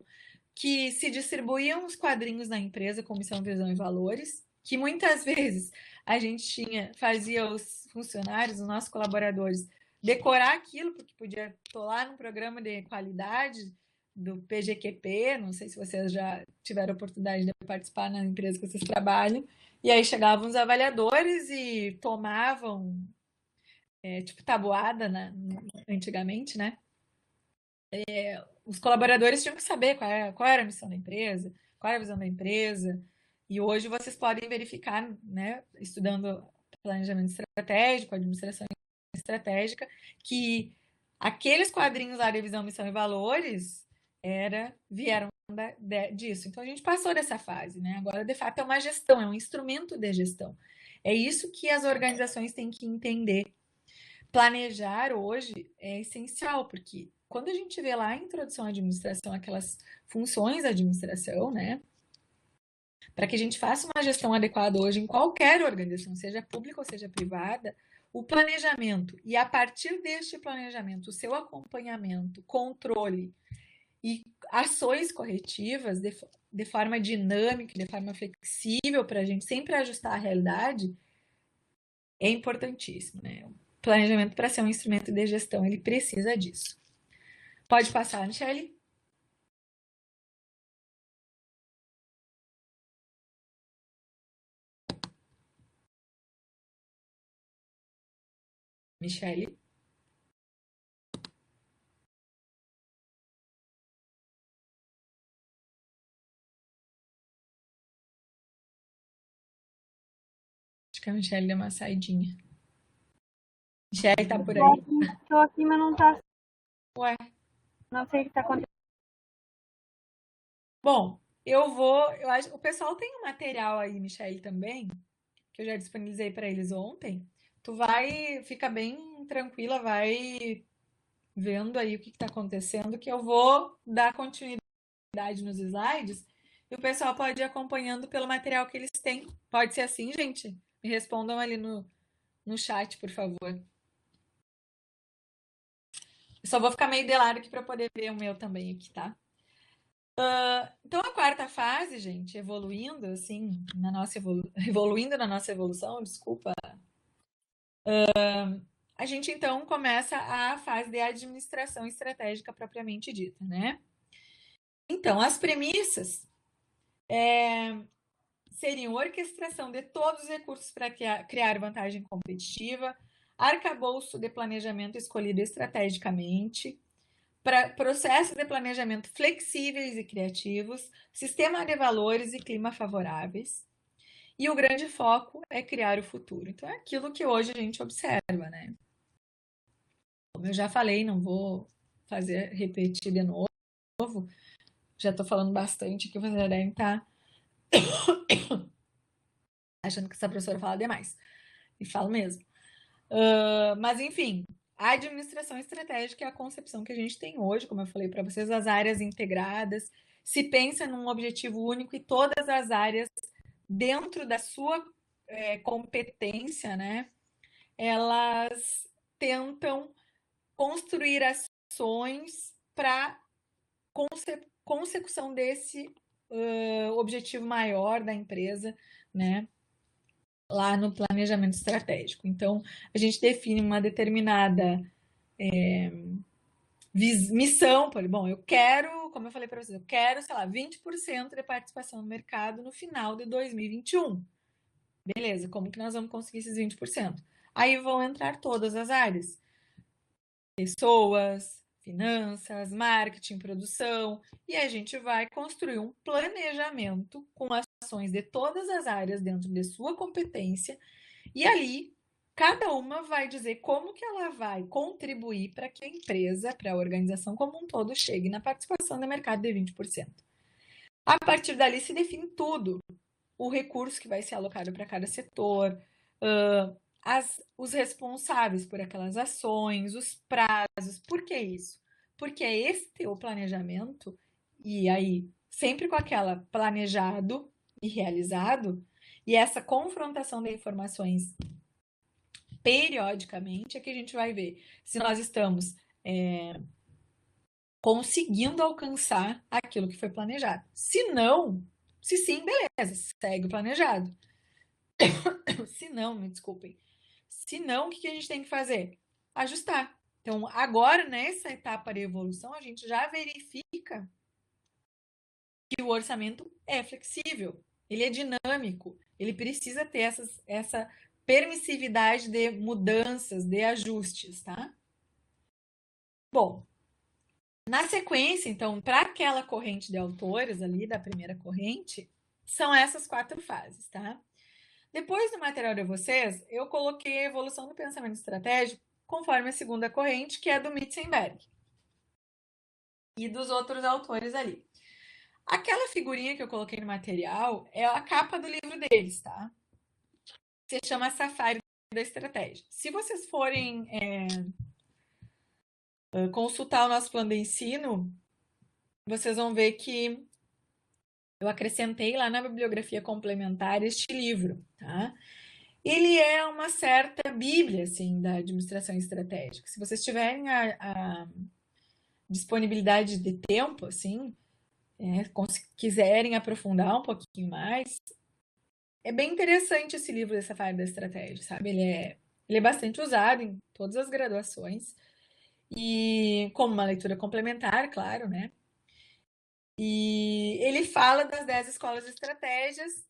que se distribuíam os quadrinhos na empresa com missão, visão e valores, que muitas vezes a gente fazia os funcionários, os nossos colaboradores, decorar aquilo, porque podia estar lá no programa de qualidade do PGQP, não sei se vocês já tiveram a oportunidade de participar na empresa que vocês trabalham, e aí chegavam os avaliadores e tomavam, tipo tabuada, né, antigamente, né? Os colaboradores tinham que saber qual era a missão da empresa, qual era a visão da empresa, e hoje vocês podem verificar, né, estudando planejamento estratégico, administração estratégica, que aqueles quadrinhos lá de visão, missão e valores vieram disso. Então a gente passou dessa fase, né? Agora, de fato, é uma gestão, é um instrumento de gestão. É isso que as organizações têm que entender. Planejar hoje é essencial, porque quando a gente vê lá a introdução à administração, aquelas funções da administração, né? Para que a gente faça uma gestão adequada hoje em qualquer organização, seja pública ou seja privada, o planejamento e a partir deste planejamento, o seu acompanhamento, controle e ações corretivas de forma dinâmica, de forma flexível, para a gente sempre ajustar a realidade, é importantíssimo, né? O planejamento, para ser um instrumento de gestão, ele precisa disso. Pode passar, Michele? Michele? Acho que a Michele deu uma saidinha. Michele, tá por aí? Tô aqui, mas não tá. Ué. Não sei o que tá acontecendo. Bom, eu acho, o pessoal tem um material aí, Michele, também, que eu já disponibilizei para eles ontem. Tu fica bem tranquila, vai vendo aí o que está acontecendo, que eu vou dar continuidade nos slides e o pessoal pode ir acompanhando pelo material que eles têm. Pode ser assim, gente? Me respondam ali no chat, por favor. Eu só vou ficar meio de lado aqui para poder ver o meu também aqui, tá? Então, a quarta fase, gente, evoluindo, assim, evoluindo na nossa evolução, desculpa. A gente, então, começa a fase de administração estratégica propriamente dita, né? Então, as premissas seriam orquestração de todos os recursos para criar vantagem competitiva, arcabouço de planejamento escolhido estrategicamente, para processos de planejamento flexíveis e criativos, sistema de valores e clima favoráveis. E o grande foco é criar o futuro. Então, é aquilo que hoje a gente observa, né? Como eu já falei, não vou repetir de novo. Já estou falando bastante que vocês devem estar achando que essa professora fala demais. E falo mesmo. Mas, enfim, a administração estratégica é a concepção que a gente tem hoje, como eu falei para vocês, as áreas integradas. Se pensa num objetivo único e todas as áreas, dentro da sua competência, né, elas tentam construir ações para consecução desse objetivo maior da empresa, né, lá no planejamento estratégico. Então, a gente define uma determinada missão, bom, eu quero, como eu falei para vocês, eu quero, sei lá, 20% de participação no mercado no final de 2021. Beleza, como que nós vamos conseguir esses 20%? Aí vão entrar todas as áreas: pessoas, finanças, marketing, produção, e a gente vai construir um planejamento com ações de todas as áreas dentro de sua competência, e ali cada uma vai dizer como que ela vai contribuir para que a empresa, para a organização como um todo, chegue na participação do mercado de 20%. A partir dali se define tudo: o recurso que vai ser alocado para cada setor, os responsáveis por aquelas ações, os prazos. Por que isso? Porque é o planejamento, e aí sempre com aquela planejado e realizado, e essa confrontação de informações periodicamente é que a gente vai ver se nós estamos conseguindo alcançar aquilo que foi planejado. Se não, se sim, beleza, segue o planejado. Se não, me desculpem. Se não, o que a gente tem que fazer? Ajustar. Então, agora, nessa etapa de evolução, a gente já verifica que o orçamento é flexível, ele é dinâmico, ele precisa ter essa permissividade de mudanças, de ajustes, tá? Bom, na sequência, então, para aquela corrente de autores ali, da primeira corrente, são essas 4 fases, tá? Depois do material de vocês, eu coloquei a evolução do pensamento estratégico conforme a segunda corrente, que é do Mitzenberg e dos outros autores ali. Aquela figurinha que eu coloquei no material é a capa do livro deles, tá? Se chama Safari da Estratégia. Se vocês forem consultar o nosso plano de ensino, vocês vão ver que eu acrescentei lá na bibliografia complementar este livro, tá? Ele é uma certa bíblia, assim, da administração estratégica. Se vocês tiverem a disponibilidade de tempo, assim, quiserem aprofundar um pouquinho mais, é bem interessante esse livro dessa Safari da Estratégia, sabe? Ele é bastante usado em todas as graduações, e como uma leitura complementar, claro, né? E ele fala das 10 escolas de estratégias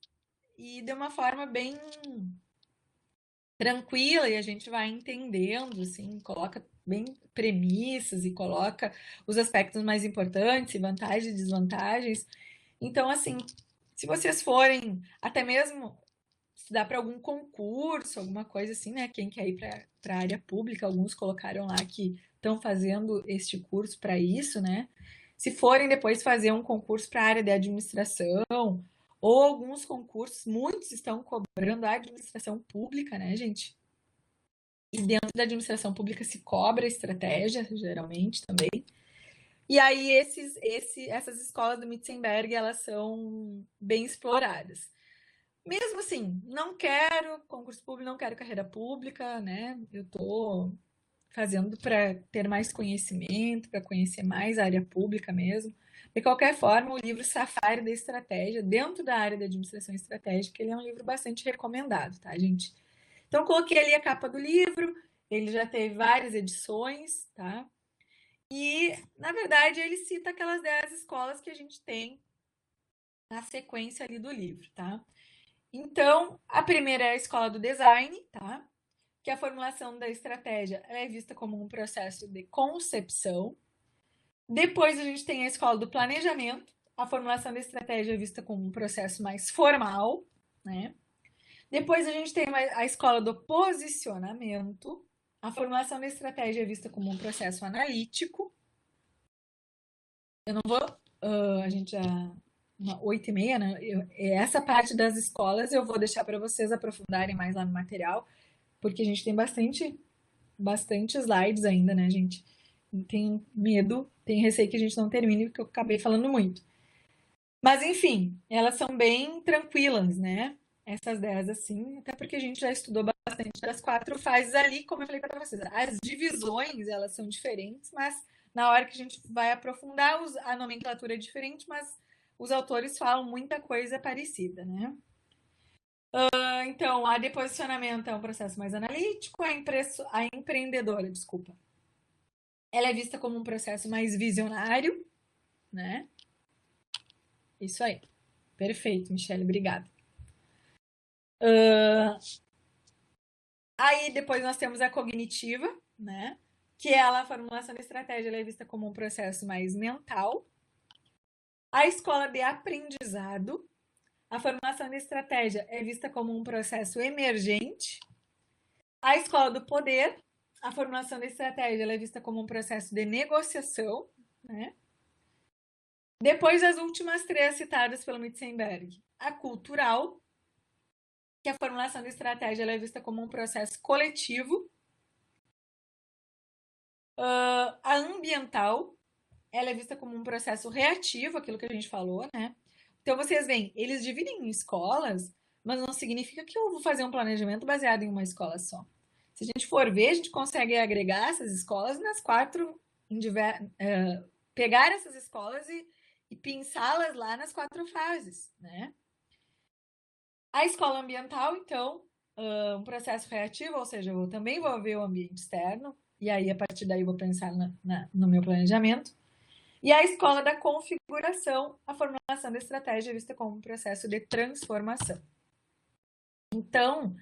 e de uma forma bem tranquila, e a gente vai entendendo, assim, coloca bem premissas e coloca os aspectos mais importantes, vantagens e desvantagens. Então, assim, se vocês forem até mesmo estudar para algum concurso, alguma coisa assim, né? Quem quer ir para a área pública, alguns colocaram lá que estão fazendo este curso para isso, né? Se forem depois fazer um concurso para a área de administração, ou alguns concursos, muitos estão cobrando a administração pública, né, gente? E dentro da administração pública se cobra estratégia, geralmente também. E aí essas escolas do Mitzenberg, elas são bem exploradas. Mesmo assim, não quero concurso público, não quero carreira pública, né? Eu tô fazendo para ter mais conhecimento, para conhecer mais a área pública mesmo. De qualquer forma, o livro Safari da Estratégia, dentro da área da administração estratégica, ele é um livro bastante recomendado, tá, gente? Então, coloquei ali a capa do livro, ele já teve várias edições, tá? E, na verdade, ele cita aquelas 10 escolas que a gente tem na sequência ali do livro, tá? Então, a primeira é a escola do design, tá? Que a formulação da estratégia é vista como um processo de concepção. Depois a gente tem a escola do planejamento. A formulação da estratégia é vista como um processo mais formal, né? Depois a gente tem a escola do posicionamento. A formulação da estratégia é vista como um processo analítico. Eu não vou. A gente já. 8h30, né? Essa parte das escolas eu vou deixar para vocês aprofundarem mais lá no material, porque a gente tem bastante slides ainda, né, gente? Tenho medo, tenho receio que a gente não termine, porque eu acabei falando muito. Mas, enfim, elas são bem tranquilas, né? Essas 10, assim, até porque a gente já estudou bastante das 4 fases ali, como eu falei para vocês. As divisões, elas são diferentes, mas na hora que a gente vai aprofundar, a nomenclatura é diferente, mas os autores falam muita coisa parecida, né? Então, a de posicionamento é um processo mais analítico, a empreendedora, desculpa, ela é vista como um processo mais visionário, né? Isso aí. Perfeito, Michelle, obrigada. Aí depois nós temos a cognitiva, né? Que ela, a formulação da estratégia, ela é vista como um processo mais mental. A escola de aprendizado, a formação da estratégia é vista como um processo emergente. A escola do poder, a formulação da estratégia, ela é vista como um processo de negociação, né? Depois, as últimas três citadas pelo Mitzenberg. A cultural, que a formulação da estratégia ela é vista como um processo coletivo. A ambiental, ela é vista como um processo reativo, aquilo que a gente falou, né? Então, vocês veem, eles dividem em escolas, mas não significa que eu vou fazer um planejamento baseado em uma escola só. Se a gente for ver, a gente consegue agregar essas escolas nas quatro, pegar essas escolas e pensá-las lá nas quatro fases, né? A escola ambiental, então, um processo reativo, ou seja, eu também vou ver o ambiente externo, e aí a partir daí eu vou pensar no meu planejamento. E a escola da configuração, a formulação da estratégia vista como um processo de transformação. Então,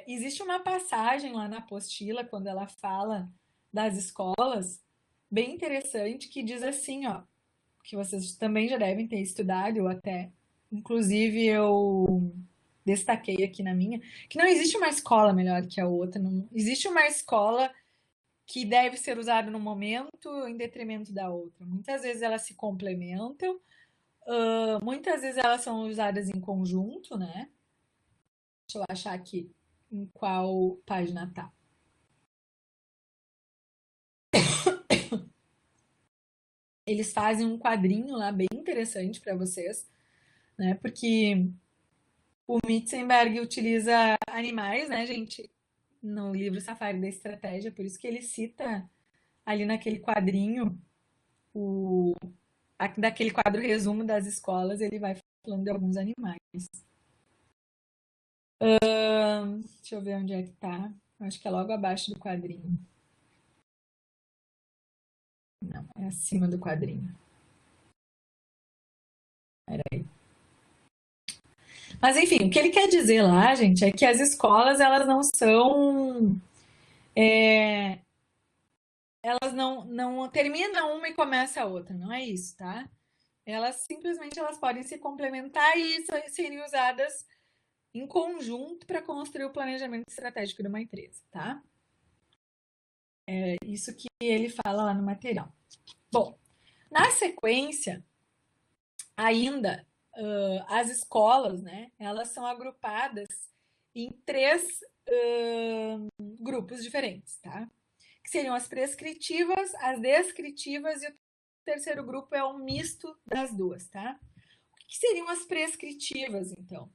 existe uma passagem lá na apostila, quando ela fala das escolas, bem interessante, que diz assim, ó, que vocês também já devem ter estudado, ou até, inclusive, eu destaquei aqui na minha, que não existe uma escola melhor que a outra, não existe uma escola que deve ser usada no momento em detrimento da outra. Muitas vezes elas se complementam, muitas vezes elas são usadas em conjunto, né? Deixa eu achar aqui em qual página tá. Eles fazem um quadrinho lá bem interessante para vocês, né? Porque o Mitzenberg utiliza animais, né, gente, no livro Safari da Estratégia, por isso que ele cita ali naquele quadrinho, daquele quadro resumo das escolas, ele vai falando de alguns animais. Deixa eu ver onde é que tá. Acho que é logo abaixo do quadrinho. Não, é acima do quadrinho. Peraí. Mas enfim, o que ele quer dizer lá, gente, é que as escolas elas não são, elas não terminam uma e começa a outra, não é isso, tá? Elas simplesmente elas podem se complementar e serem usadas em conjunto para construir o planejamento estratégico de uma empresa, tá? É isso que ele fala lá no material. Bom, na sequência, ainda as escolas, né, elas são agrupadas em três grupos diferentes, tá? Que seriam as prescritivas, as descritivas e o terceiro grupo é um misto das duas, tá? O que seriam as prescritivas, então?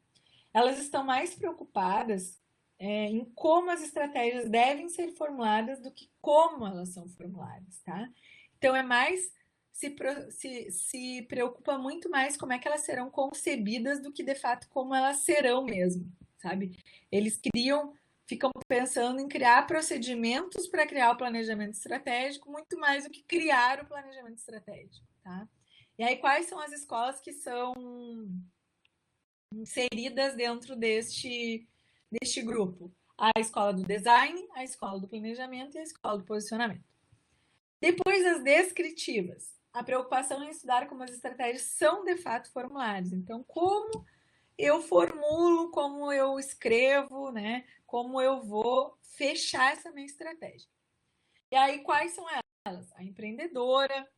Elas estão mais preocupadas em como as estratégias devem ser formuladas do que como elas são formuladas, tá? Então é mais se preocupa muito mais como é que elas serão concebidas do que de fato como elas serão mesmo, sabe? Eles ficam pensando em criar procedimentos para criar o planejamento estratégico, muito mais do que criar o planejamento estratégico, tá? E aí, quais são as escolas que são inseridas dentro deste grupo? A escola do design, a escola do planejamento e a escola do posicionamento. Depois, as descritivas. A preocupação em estudar como as estratégias são de fato formuladas. Então, como eu formulo, como eu escrevo, né? Como eu vou fechar essa minha estratégia. E aí, quais são elas? A empreendedora,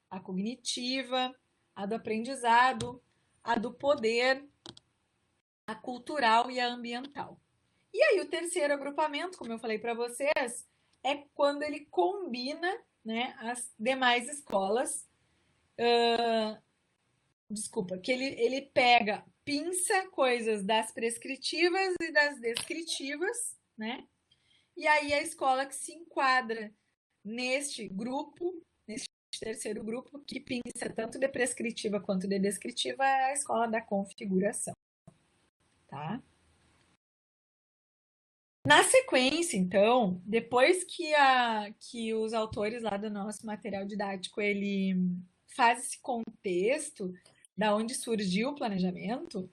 a cognitiva, a do aprendizado, a do poder, a cultural e a ambiental. E aí, o terceiro agrupamento, como eu falei para vocês, é quando ele combina, né, as demais escolas. Desculpa, que ele pega, pinça coisas das prescritivas e das descritivas, né? E aí a escola que se enquadra neste grupo, neste terceiro grupo, que pinça tanto de prescritiva quanto de descritiva, é a escola da configuração, tá? Na sequência, então, depois que os autores lá do nosso material didático ele faz esse contexto da onde surgiu o planejamento,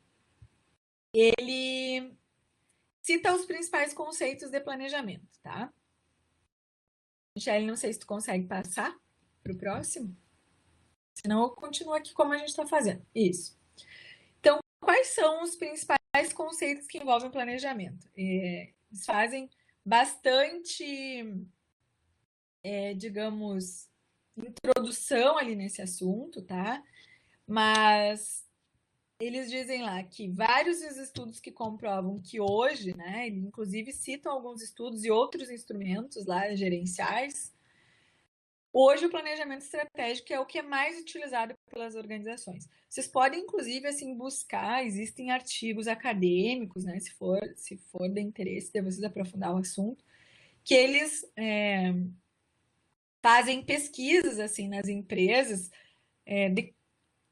ele cita os principais conceitos de planejamento, tá? Michele, não sei se tu consegue passar para o próximo. Senão eu continuo aqui como a gente está fazendo. Isso. Então, quais são os principais conceitos que envolvem planejamento? Eles fazem bastante, digamos, introdução ali nesse assunto, tá? Mas eles dizem lá que vários dos estudos que comprovam que hoje, né, inclusive citam alguns estudos e outros instrumentos lá gerenciais, hoje o planejamento estratégico é o que é mais utilizado pelas organizações. Vocês podem, inclusive, assim, buscar, existem artigos acadêmicos, né, se for de interesse de vocês aprofundar o assunto, que eles fazem pesquisas, assim, nas empresas,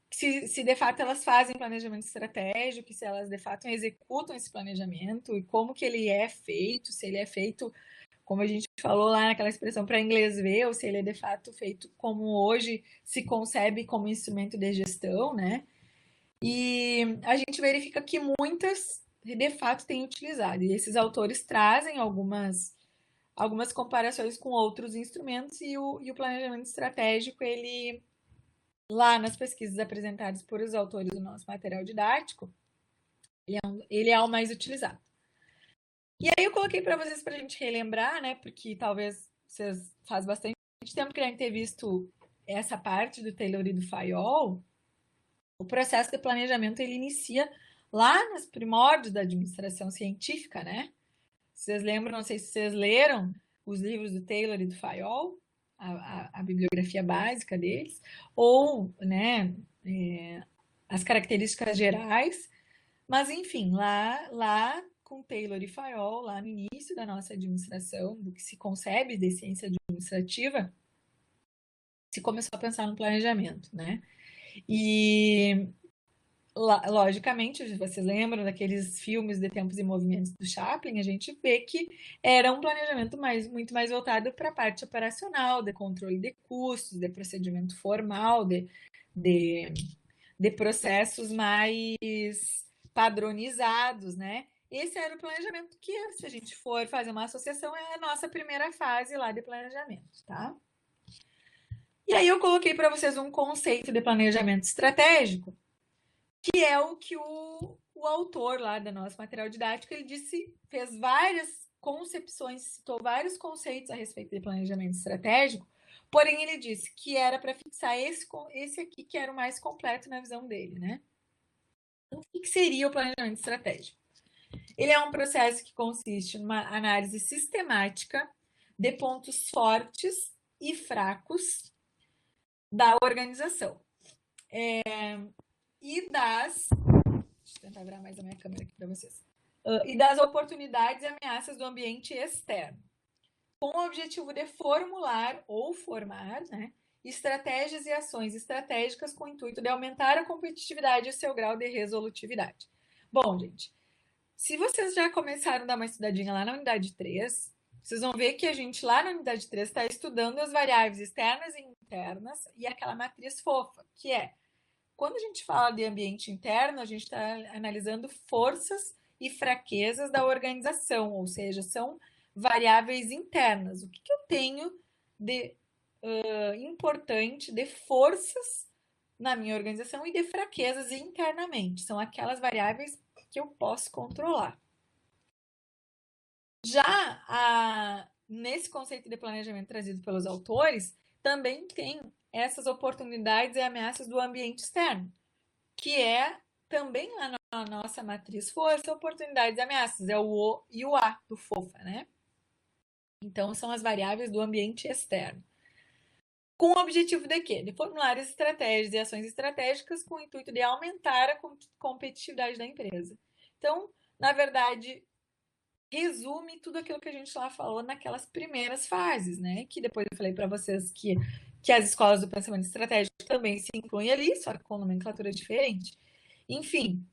se de fato elas fazem planejamento estratégico, se elas de fato executam esse planejamento e como que ele é feito, se ele é feito, como a gente falou lá naquela expressão para inglês ver, ou se ele é de fato feito como hoje se concebe como instrumento de gestão, né? E a gente verifica que muitas de fato têm utilizado. E esses autores trazem algumas comparações com outros instrumentos e o planejamento estratégico, ele lá nas pesquisas apresentadas por os autores do nosso material didático, ele é o mais utilizado. E aí eu coloquei para vocês para a gente relembrar, né? Porque talvez vocês faz bastante tempo que devem ter visto essa parte do Taylor e do Fayol. O processo de planejamento ele inicia lá nos primórdios da administração científica, né? Vocês lembram, não sei se vocês leram os livros do Taylor e do Fayol, a bibliografia básica deles, ou, né, as características gerais, mas enfim, lá com Taylor e Fayol, lá no início da nossa administração, do que se concebe de ciência administrativa, se começou a pensar no planejamento, né? E logicamente, vocês lembram daqueles filmes de Tempos e Movimentos do Chaplin, a gente vê que era um planejamento muito mais voltado para a parte operacional, de controle de custos, de procedimento formal, de processos mais padronizados, né? Esse era o planejamento que, se a gente for fazer uma associação, é a nossa primeira fase lá de planejamento, tá? E aí eu coloquei para vocês um conceito de planejamento estratégico, que é o que o autor lá do nosso material didático, ele fez várias concepções, citou vários conceitos a respeito de planejamento estratégico, porém ele disse que era para fixar esse aqui que era o mais completo na visão dele, né? Então, o que seria o planejamento estratégico? Ele é um processo que consiste numa análise sistemática de pontos fortes e fracos da organização. E das... Deixa eu tentar virar mais a minha câmera aqui para vocês. E das oportunidades e ameaças do ambiente externo, com o objetivo de formular ou formar, né, estratégias e ações estratégicas com o intuito de aumentar a competitividade e o seu grau de resolutividade. Bom, gente, se vocês já começaram a dar uma estudadinha lá na unidade 3, vocês vão ver que a gente lá na unidade 3 está estudando as variáveis externas e internas e aquela matriz fofa, que é, quando a gente fala de ambiente interno, a gente está analisando forças e fraquezas da organização, ou seja, são variáveis internas. O que eu tenho de importante, de forças na minha organização e de fraquezas internamente? São aquelas variáveis que eu posso controlar. Já nesse conceito de planejamento trazido pelos autores, também tem essas oportunidades e ameaças do ambiente externo, que é também lá na nossa matriz força, oportunidades e ameaças, é o O e o A do FOFA, né? Então, são as variáveis do ambiente externo. Com o objetivo de quê? De formular estratégias e ações estratégicas com o intuito de aumentar a competitividade da empresa. Então, na verdade, resume tudo aquilo que a gente lá falou naquelas primeiras fases, né? Que depois eu falei para vocês que as escolas do pensamento estratégico também se incluem ali, só que com nomenclatura diferente. Enfim,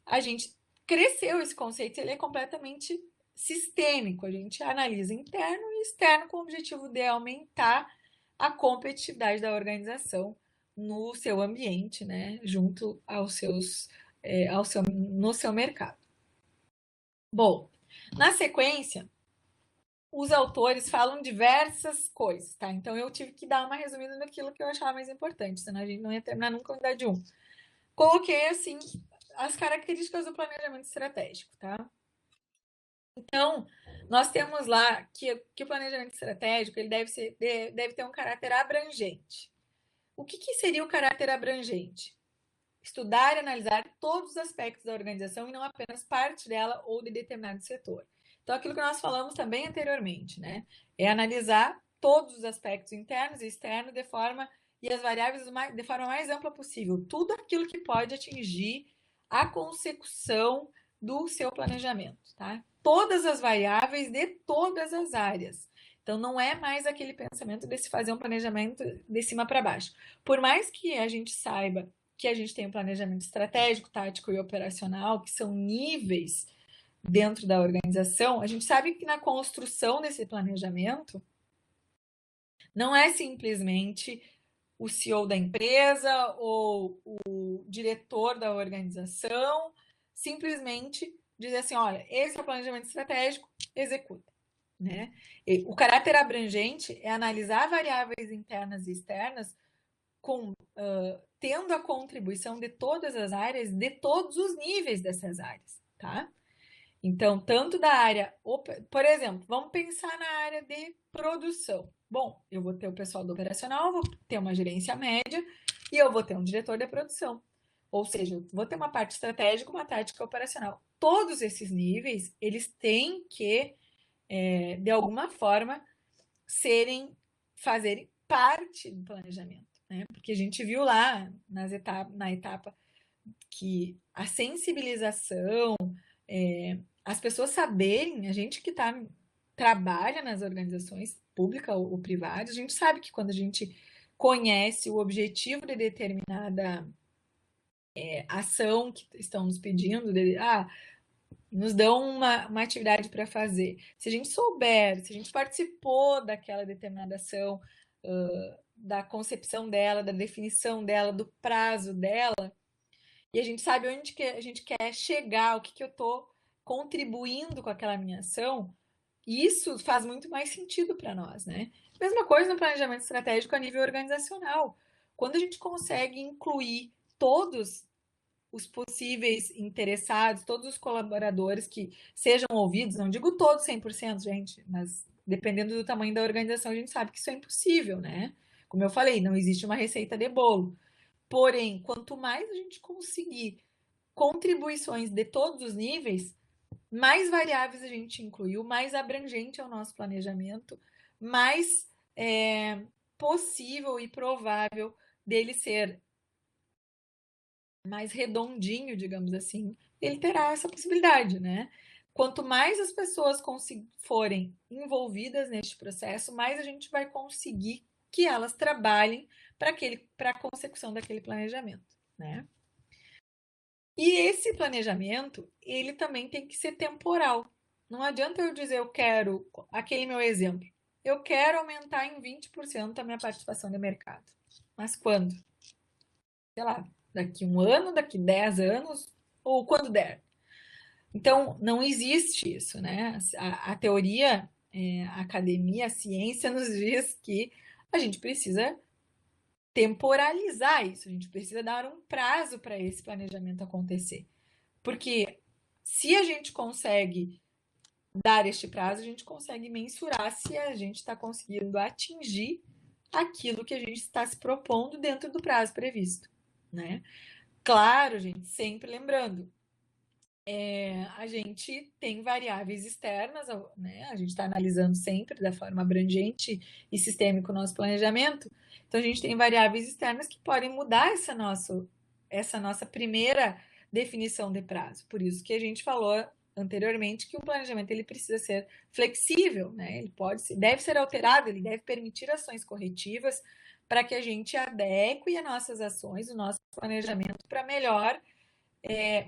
a gente cresceu esse conceito, ele é completamente sistêmico. A gente analisa interno e externo com o objetivo de aumentar a competitividade da organização no seu ambiente, né? Junto aos seus, no seu mercado. Bom, Na sequência, os autores falam diversas coisas, tá? Então eu tive que dar uma resumida naquilo que eu achava mais importante, senão a gente não ia terminar nunca a unidade 1. Coloquei, assim, as características do planejamento estratégico, tá? Então, nós temos lá que o planejamento estratégico ele deve ter um caráter abrangente. O que seria o caráter abrangente? Estudar e analisar todos os aspectos da organização e não apenas parte dela ou de determinado setor. Então, aquilo que nós falamos também anteriormente, né? É analisar todos os aspectos internos e externos de forma e as variáveis de forma mais ampla possível. Tudo aquilo que pode atingir a consecução do seu planejamento, tá? Todas as variáveis de todas as áreas. Então, não é mais aquele pensamento de se fazer um planejamento de cima para baixo. Por mais que a gente saiba que a gente tem um planejamento estratégico, tático e operacional, que são níveis dentro da organização, a gente sabe que na construção desse planejamento não é simplesmente o CEO da empresa ou o diretor da organização simplesmente dizer assim, olha, esse é o planejamento estratégico, executa. Né? O caráter abrangente é analisar variáveis internas e externas tendo a contribuição de todas as áreas, de todos os níveis dessas áreas, tá? Então, tanto da área, por exemplo, vamos pensar na área de produção. Bom, eu vou ter o pessoal do operacional, vou ter uma gerência média e eu vou ter um diretor de produção. Ou seja, eu vou ter uma parte estratégica, uma tática operacional. Todos esses níveis, eles têm que, de alguma forma, fazerem parte do planejamento. Né? Porque a gente viu lá na etapa que a sensibilização, as pessoas saberem, a gente que trabalha nas organizações públicas ou privadas, a gente sabe que quando a gente conhece o objetivo de determinada ação que estão nos pedindo, nos dão uma atividade para fazer. Se a gente souber, se a gente participou daquela determinada ação, da concepção dela, da definição dela, do prazo dela, e a gente sabe onde que a gente quer chegar, o que eu estou contribuindo com aquela minha ação, isso faz muito mais sentido para nós, né? Mesma coisa no planejamento estratégico a nível organizacional. Quando a gente consegue incluir todos os possíveis interessados, todos os colaboradores que sejam ouvidos, não digo todos 100%, gente, mas dependendo do tamanho da organização, a gente sabe que isso é impossível, né? Como eu falei, não existe uma receita de bolo. Porém, quanto mais a gente conseguir contribuições de todos os níveis, mais variáveis a gente incluiu, mais abrangente é o nosso planejamento, mais possível e provável dele ser mais redondinho, digamos assim, ele terá essa possibilidade, né? Quanto mais as pessoas forem envolvidas neste processo, mais a gente vai conseguir que elas trabalhem para a consecução daquele planejamento, né? E esse planejamento, ele também tem que ser temporal. Não adianta eu dizer, eu quero, aquele meu exemplo, eu quero aumentar em 20% a minha participação de mercado. Mas quando? Sei lá, daqui 1 ano, daqui 10 anos, ou quando der. Então, não existe isso, né? A teoria, a academia, a ciência nos diz que a gente precisa temporalizar isso, a gente precisa dar um prazo para esse planejamento acontecer. Porque se a gente consegue dar este prazo, a gente consegue mensurar se a gente está conseguindo atingir aquilo que a gente está se propondo dentro do prazo previsto, né? Claro, gente, sempre lembrando, a gente tem variáveis externas, né? A gente está analisando sempre da forma abrangente e sistêmica o nosso planejamento. Então, a gente tem variáveis externas que podem mudar essa nossa primeira definição de prazo. Por isso que a gente falou anteriormente que o planejamento ele precisa ser flexível, né? Ele deve ser alterado, ele deve permitir ações corretivas para que a gente adeque as nossas ações, o nosso planejamento para melhor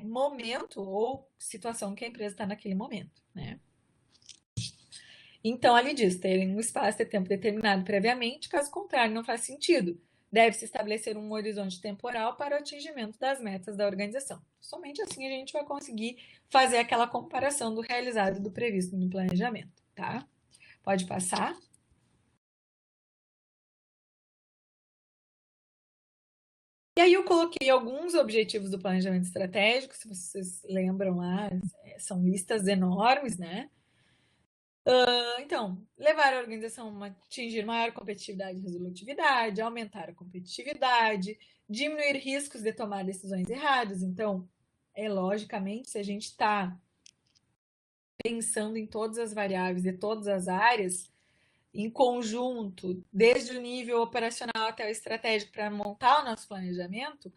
momento ou situação que a empresa está naquele momento, né? Então, ali diz, ter um espaço de tempo determinado previamente, caso contrário, não faz sentido. Deve-se estabelecer um horizonte temporal para o atingimento das metas da organização. Somente assim a gente vai conseguir fazer aquela comparação do realizado e do previsto no planejamento, tá? Pode passar. E aí eu coloquei alguns objetivos do planejamento estratégico, se vocês lembram lá, são listas enormes, né? Então, levar a organização a atingir maior competitividade e resolutividade, aumentar a competitividade, diminuir riscos de tomar decisões erradas. Então, logicamente, se a gente está pensando em todas as variáveis de todas as áreas, em conjunto, desde o nível operacional até o estratégico, para montar o nosso planejamento,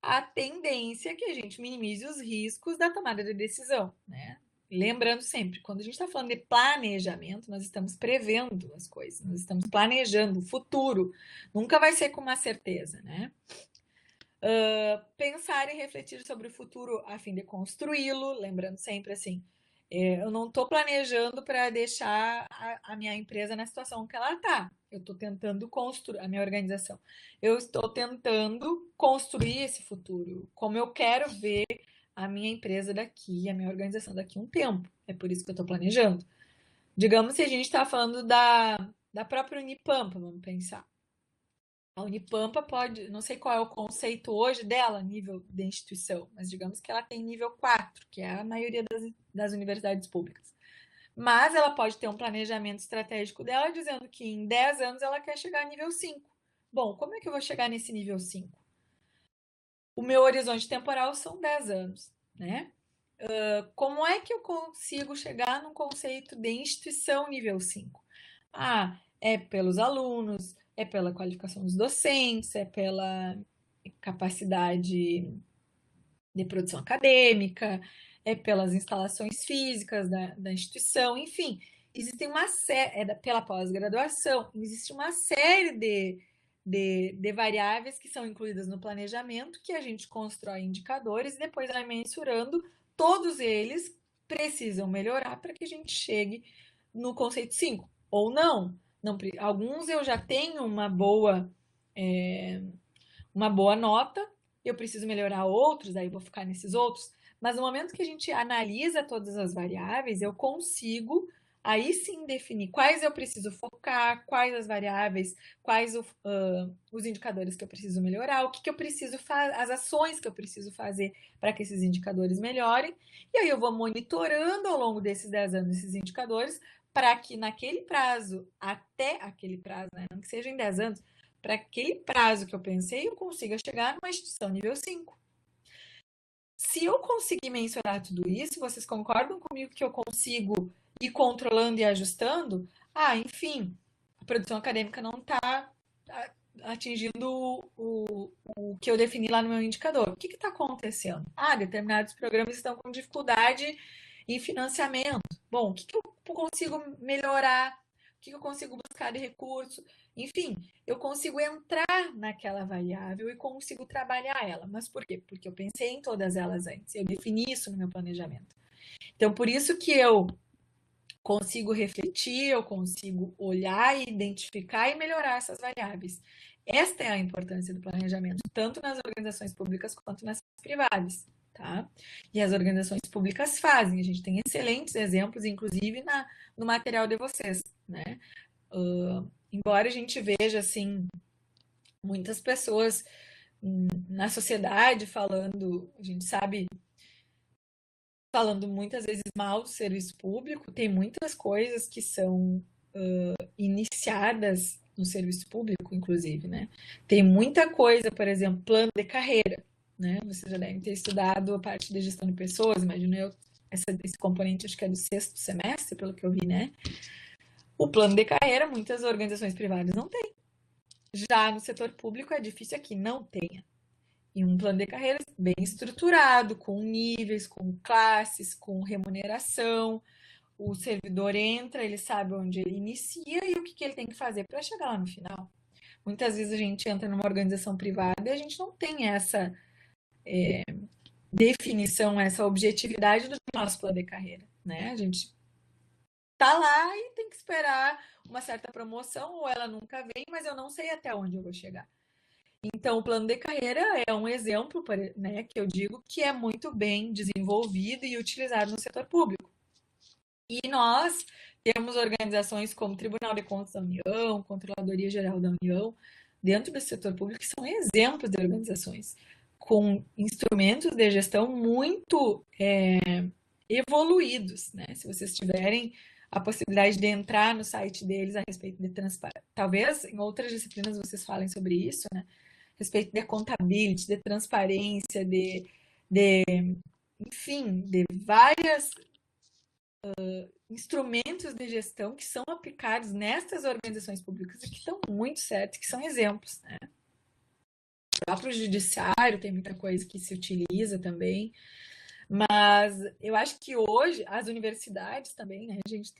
a tendência é que a gente minimize os riscos da tomada de decisão, né? Lembrando sempre, quando a gente está falando de planejamento, nós estamos prevendo as coisas, nós estamos planejando o futuro. Nunca vai ser com uma certeza, né? Pensar e refletir sobre o futuro a fim de construí-lo, lembrando sempre assim, eu não estou planejando para deixar a minha empresa na situação que ela está. Eu estou tentando construir a minha organização. Eu estou tentando construir esse futuro, como eu quero ver a minha empresa daqui, a minha organização daqui a um tempo. É por isso que eu estou planejando. Digamos se a gente está falando da própria Unipampa, vamos pensar. A Unipampa pode, não sei qual é o conceito hoje dela, nível de instituição, mas digamos que ela tem nível 4, que é a maioria das universidades públicas. Mas ela pode ter um planejamento estratégico dela dizendo que em 10 anos ela quer chegar a nível 5. Bom, como é que eu vou chegar nesse nível 5? O meu horizonte temporal são 10 anos, né? Como é que eu consigo chegar num conceito de instituição nível 5? É pelos alunos, é pela qualificação dos docentes, é pela capacidade de produção acadêmica, é pelas instalações físicas da instituição, enfim, existem uma série, pela pós-graduação, existe uma série de variáveis que são incluídas no planejamento, que a gente constrói indicadores e depois vai mensurando, todos eles precisam melhorar para que a gente chegue no conceito 5, ou não. Alguns eu já tenho uma boa nota, eu preciso melhorar outros, aí vou ficar nesses outros. Mas no momento que a gente analisa todas as variáveis, eu consigo aí sim definir quais eu preciso focar, quais as variáveis, quais os indicadores que eu preciso melhorar, o que eu preciso fazer, as ações que eu preciso fazer para que esses indicadores melhorem. E aí eu vou monitorando ao longo desses 10 anos esses indicadores para que naquele prazo, até aquele prazo, né, não que seja em 10 anos, para aquele prazo que eu pensei, eu consiga chegar numa instituição nível 5. Se eu conseguir mensurar tudo isso, vocês concordam comigo que eu consigo ir controlando e ajustando? Enfim, a produção acadêmica não está atingindo o que eu defini lá no meu indicador. O que está acontecendo? Determinados programas estão com dificuldade em financiamento. Bom, o que eu consigo melhorar? O que eu consigo buscar de recurso? Enfim, eu consigo entrar naquela variável e consigo trabalhar ela. Mas por quê? Porque eu pensei em todas elas antes. Eu defini isso no meu planejamento. Então, por isso que eu consigo refletir, eu consigo olhar e identificar e melhorar essas variáveis. Esta é a importância do planejamento, tanto nas organizações públicas quanto nas privadas, tá? E as organizações públicas fazem, a gente tem excelentes exemplos, inclusive no material de vocês, né? Embora a gente veja, assim, muitas pessoas na sociedade falando, a gente sabe, falando muitas vezes mal do serviço público, tem muitas coisas que são iniciadas no serviço público, inclusive, né? Tem muita coisa, por exemplo, plano de carreira, né? Vocês já devem ter estudado a parte de gestão de pessoas, imagino eu, esse componente acho que é do 6º semestre, pelo que eu vi, né? O plano de carreira, muitas organizações privadas não têm. Já no setor público é difícil que não tenha. E um plano de carreira bem estruturado, com níveis, com classes, com remuneração. O servidor entra, ele sabe onde ele inicia e o que ele tem que fazer para chegar lá no final. Muitas vezes a gente entra numa organização privada e a gente não tem essa definição, essa objetividade do nosso plano de carreira, né? A gente tá lá e tem que esperar uma certa promoção ou ela nunca vem, mas eu não sei até onde eu vou chegar. Então, o plano de carreira é um exemplo, né, que eu digo que é muito bem desenvolvido e utilizado no setor público. E nós temos organizações como Tribunal de Contas da União, Controladoria Geral da União, dentro do setor público, que são exemplos de organizações com instrumentos de gestão muito evoluídos, né? Se vocês tiverem a possibilidade de entrar no site deles a respeito de transparência, talvez em outras disciplinas vocês falem sobre isso, né? A respeito de accountability, de transparência, enfim, de várias instrumentos de gestão que são aplicados nestas organizações públicas e que estão muito certos, que são exemplos, né? O próprio judiciário tem muita coisa que se utiliza também, mas eu acho que hoje as universidades também, né? A gente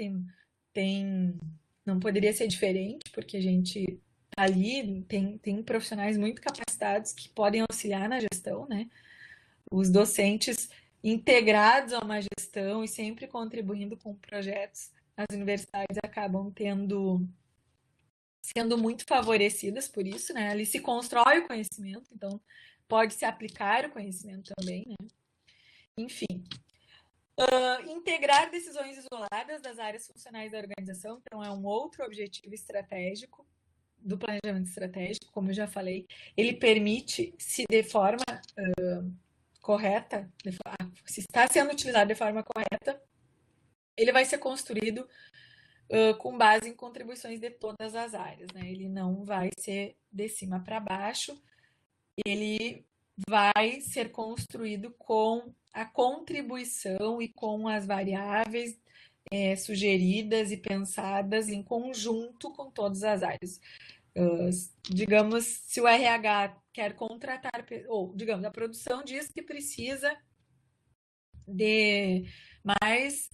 não poderia ser diferente, porque a gente ali tem profissionais muito capacitados que podem auxiliar na gestão, né? Os docentes integrados a uma gestão e sempre contribuindo com projetos, as universidades acabam sendo muito favorecidas por isso, né? Ali se constrói o conhecimento, então pode se aplicar o conhecimento também, né? Enfim, integrar decisões isoladas das áreas funcionais da organização, então é um outro objetivo estratégico do planejamento estratégico, como eu já falei, ele permite, se de forma correta, se está sendo utilizado de forma correta, ele vai ser construído com base em contribuições de todas as áreas, né? Ele não vai ser de cima para baixo, ele vai ser construído com a contribuição e com as variáveis sugeridas e pensadas em conjunto com todas as áreas. Digamos, se o RH quer contratar, ou digamos, a produção diz que precisa de mais,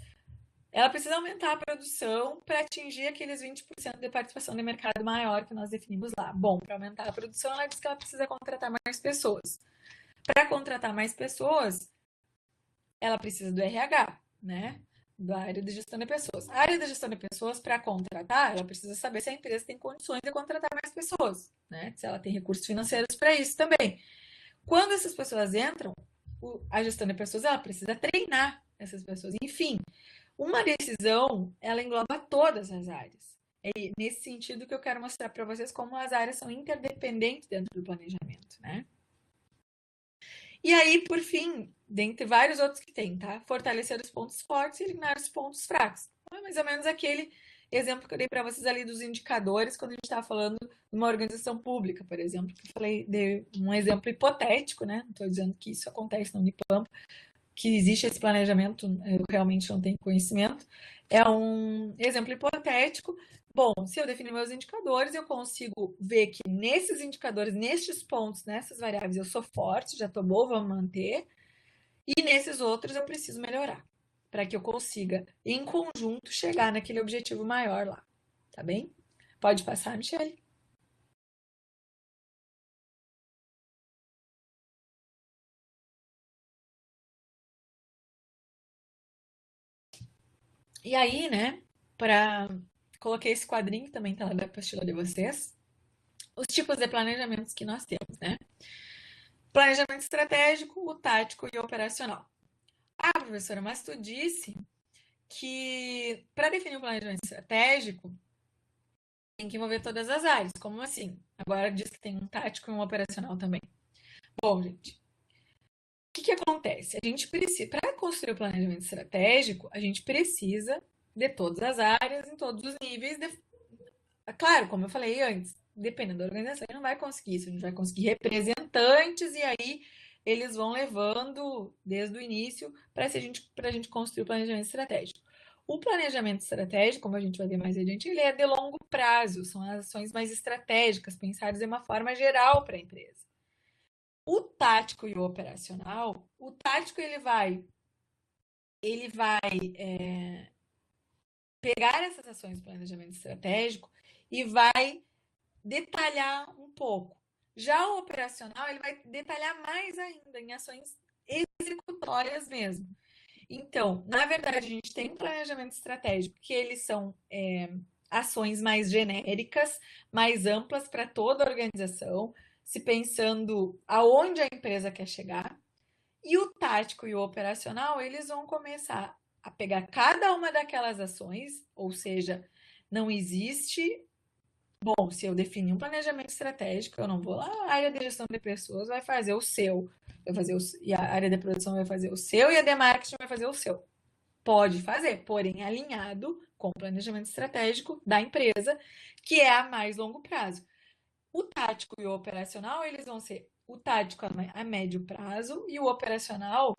ela precisa aumentar a produção para atingir aqueles 20% de participação de mercado maior que nós definimos lá. Bom, para aumentar a produção, ela diz que ela precisa contratar mais pessoas. Para contratar mais pessoas, ela precisa do RH, né? Da área de gestão de pessoas. A área de gestão de pessoas, para contratar, ela precisa saber se a empresa tem condições de contratar mais pessoas, né? Se ela tem recursos financeiros para isso também. Quando essas pessoas entram, a gestão de pessoas, ela precisa treinar essas pessoas. Enfim, uma decisão, ela engloba todas as áreas. É nesse sentido que eu quero mostrar para vocês como as áreas são interdependentes dentro do planejamento, né? E aí, por fim, dentre vários outros que tem, tá? Fortalecer os pontos fortes e eliminar os pontos fracos. É mais ou menos aquele exemplo que eu dei para vocês ali dos indicadores, quando a gente estava falando de uma organização pública, por exemplo, que eu falei de um exemplo hipotético, né? Não estou dizendo que isso acontece no Unipampa, que existe esse planejamento, eu realmente não tenho conhecimento. É um exemplo hipotético. Bom, se eu definir meus indicadores, eu consigo ver que nesses indicadores, nestes pontos, nessas variáveis, eu sou forte, já estou boa, vamos manter. E nesses outros eu preciso melhorar, para que eu consiga, em conjunto, chegar naquele objetivo maior lá. Tá bem? Pode passar, Michele. E aí, né, coloquei esse quadrinho que também tá lá da apostila de vocês. Os tipos de planejamentos que nós temos, né? Planejamento estratégico, o tático e o operacional. Ah, professora, mas tu disse que para definir um planejamento estratégico tem que envolver todas as áreas. Como assim? Agora diz que tem um tático e um operacional também. Bom, gente, o que acontece? A gente precisa, para construir o planejamento estratégico, a gente precisa de todas as áreas, em todos os níveis. Claro, como eu falei antes, dependendo da organização, a gente não vai conseguir isso, a gente vai conseguir representantes e aí eles vão levando desde o início para a gente construir o planejamento estratégico. O planejamento estratégico, como a gente vai ver mais adiante, ele é de longo prazo, são as ações mais estratégicas, pensadas de uma forma geral para a empresa. O tático e o operacional, o tático ele vai pegar essas ações do planejamento estratégico e vai detalhar um pouco. Já o operacional, ele vai detalhar mais ainda em ações executórias mesmo. Então, na verdade, a gente tem um planejamento estratégico que eles são ações mais genéricas, mais amplas para toda a organização, se pensando aonde a empresa quer chegar. E o tático e o operacional, eles vão começar a pegar cada uma daquelas ações, ou seja, não existe. Bom, se eu definir um planejamento estratégico, eu não vou lá, a área de gestão de pessoas vai fazer o seu, e a área de produção vai fazer o seu, e a de marketing vai fazer o seu. Pode fazer, porém alinhado com o planejamento estratégico da empresa, que é a mais longo prazo. O tático e o operacional, eles vão ser o tático a médio prazo e o operacional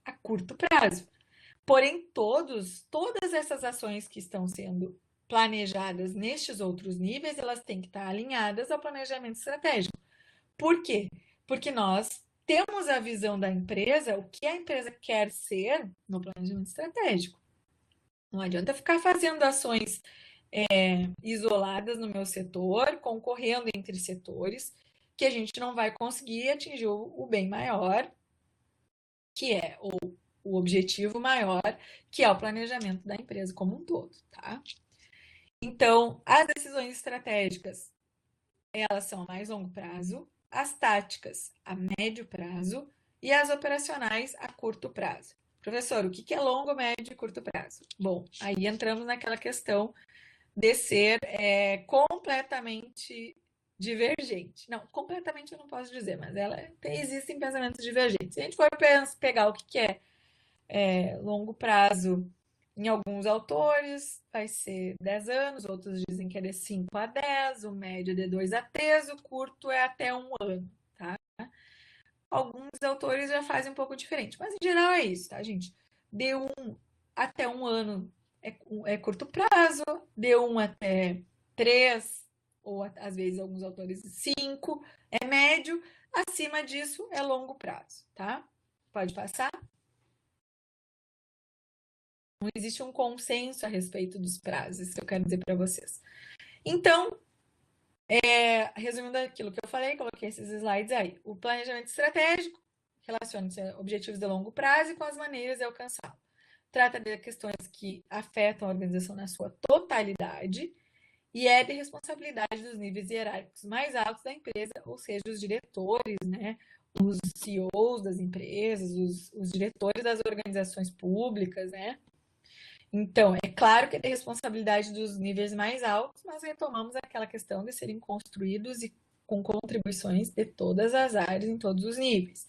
a curto prazo. Porém, todas essas ações que estão sendo planejadas nestes outros níveis, elas têm que estar alinhadas ao planejamento estratégico. Por quê? Porque nós temos a visão da empresa, o que a empresa quer ser no planejamento estratégico. Não adianta ficar fazendo ações isoladas no meu setor, concorrendo entre setores, que a gente não vai conseguir atingir o bem maior, que é o objetivo maior, que é o planejamento da empresa como um todo, tá? Então, as decisões estratégicas, elas são a mais longo prazo, as táticas a médio prazo e as operacionais a curto prazo. Professor, o que é longo, médio e curto prazo? Bom, aí entramos naquela questão de ser completamente divergente. Não, completamente eu não posso dizer, mas existem pensamentos divergentes. Se a gente for pegar o que é longo prazo, em alguns autores vai ser 10 anos, outros dizem que é de 5 a 10, o médio é de 2 a 3, o curto é até 1 ano, tá? Alguns autores já fazem um pouco diferente, mas em geral é isso, tá, gente? De 1 até 1 ano é curto prazo, de 1 até 3, ou às vezes alguns autores 5, é médio, acima disso é longo prazo, tá? Pode passar? Não existe um consenso a respeito dos prazos, isso que eu quero dizer para vocês. Então, resumindo aquilo que eu falei, coloquei esses slides aí. O planejamento estratégico relaciona-se a objetivos de longo prazo e com as maneiras de alcançá-lo. Trata de questões que afetam a organização na sua totalidade e é de responsabilidade dos níveis hierárquicos mais altos da empresa, ou seja, os diretores, né, os CEOs das empresas, os diretores das organizações públicas, né? Então, é claro que é de responsabilidade dos níveis mais altos, mas retomamos aquela questão de serem construídos e com contribuições de todas as áreas em todos os níveis,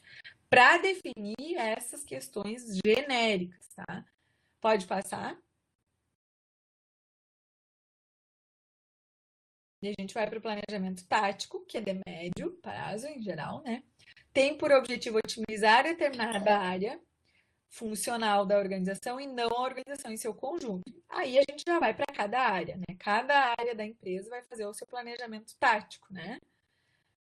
para definir essas questões genéricas, tá? Pode passar? E a gente vai para o planejamento tático, que é de médio prazo em geral, né? Tem por objetivo otimizar determinada área funcional da organização e não a organização em seu conjunto. Aí a gente já vai para cada área, né? Cada área da empresa vai fazer o seu planejamento tático, né?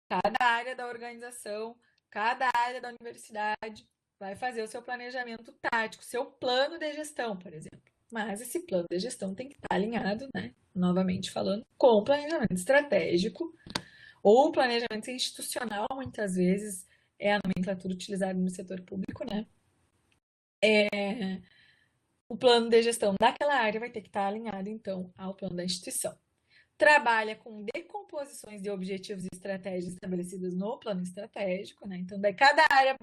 Cada área da organização, cada área da universidade vai fazer o seu planejamento tático, seu plano de gestão, por exemplo. Mas esse plano de gestão tem que estar alinhado, né? Novamente falando, com o planejamento estratégico ou o planejamento institucional, muitas vezes é a nomenclatura utilizada no setor público, né? O plano de gestão daquela área vai ter que estar alinhado, então, ao plano da instituição. Trabalha com decomposições de objetivos e estratégias estabelecidas no plano estratégico, né? Então, daí cada área,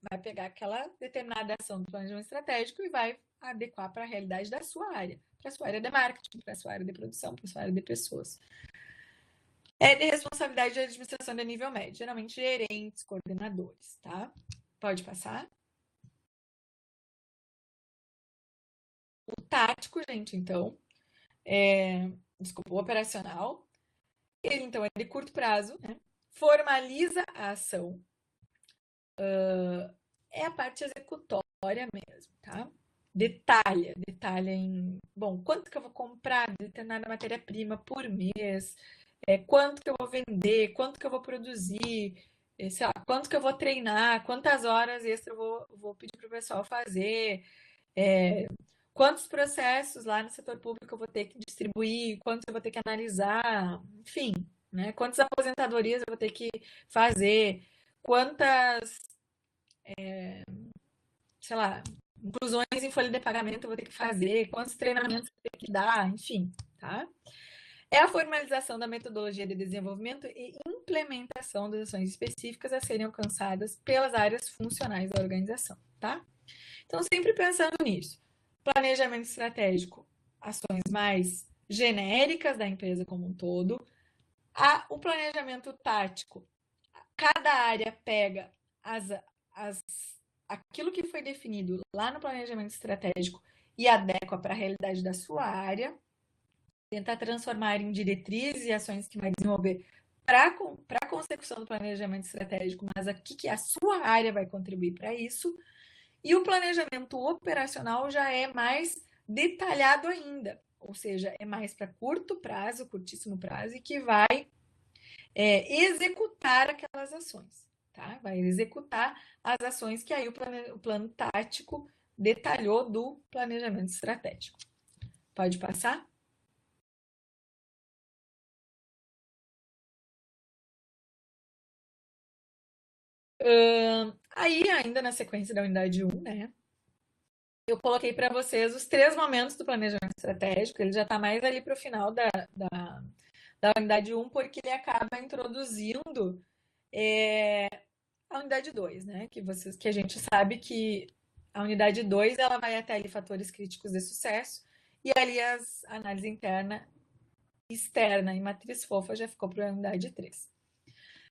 vai pegar aquela determinada ação do planejamento estratégico e vai adequar para a realidade da sua área, para a sua área de marketing, para a sua área de produção, para a sua área de pessoas. É de responsabilidade de administração de nível médio, geralmente gerentes, coordenadores, tá? Pode passar. O tático, gente, então, o operacional, ele então é de curto prazo, né? Formaliza a ação, é a parte executória mesmo, tá? Detalha em, quanto que eu vou comprar de determinada matéria-prima por mês, quanto que eu vou vender, quanto que eu vou produzir, sei lá, quanto que eu vou treinar, quantas horas extra eu vou pedir para o pessoal fazer, quantos processos lá no setor público eu vou ter que distribuir, quantos eu vou ter que analisar, enfim, né? Quantas aposentadorias eu vou ter que fazer, quantas, sei lá, inclusões em folha de pagamento eu vou ter que fazer, quantos treinamentos eu vou ter que dar, enfim, tá? é a formalização da metodologia de desenvolvimento e implementação das ações específicas a serem alcançadas pelas áreas funcionais da organização, tá? Então, sempre pensando nisso. Planejamento estratégico, ações mais genéricas da empresa como um todo. O planejamento tático, cada área pega aquilo que foi definido lá no planejamento estratégico e adequa para a realidade da sua área, tentar transformar em diretrizes e ações que vai desenvolver para a consecução do planejamento estratégico, mas aqui que a sua área vai contribuir para isso. E o planejamento operacional já é mais detalhado ainda, ou seja, é mais para curto prazo, curtíssimo prazo, e que vai executar aquelas ações, tá? Vai executar as ações que aí o plano tático detalhou do planejamento estratégico. Pode passar? Aí, ainda na sequência da unidade 1, né? Eu coloquei para vocês os 3 momentos do planejamento estratégico. Ele já está mais ali para o final da unidade 1, porque ele acaba introduzindo a unidade 2, né? Que a gente sabe que a unidade 2 ela vai até ali fatores críticos de sucesso, e ali as análise interna, externa e matriz fofa já ficou para a unidade 3.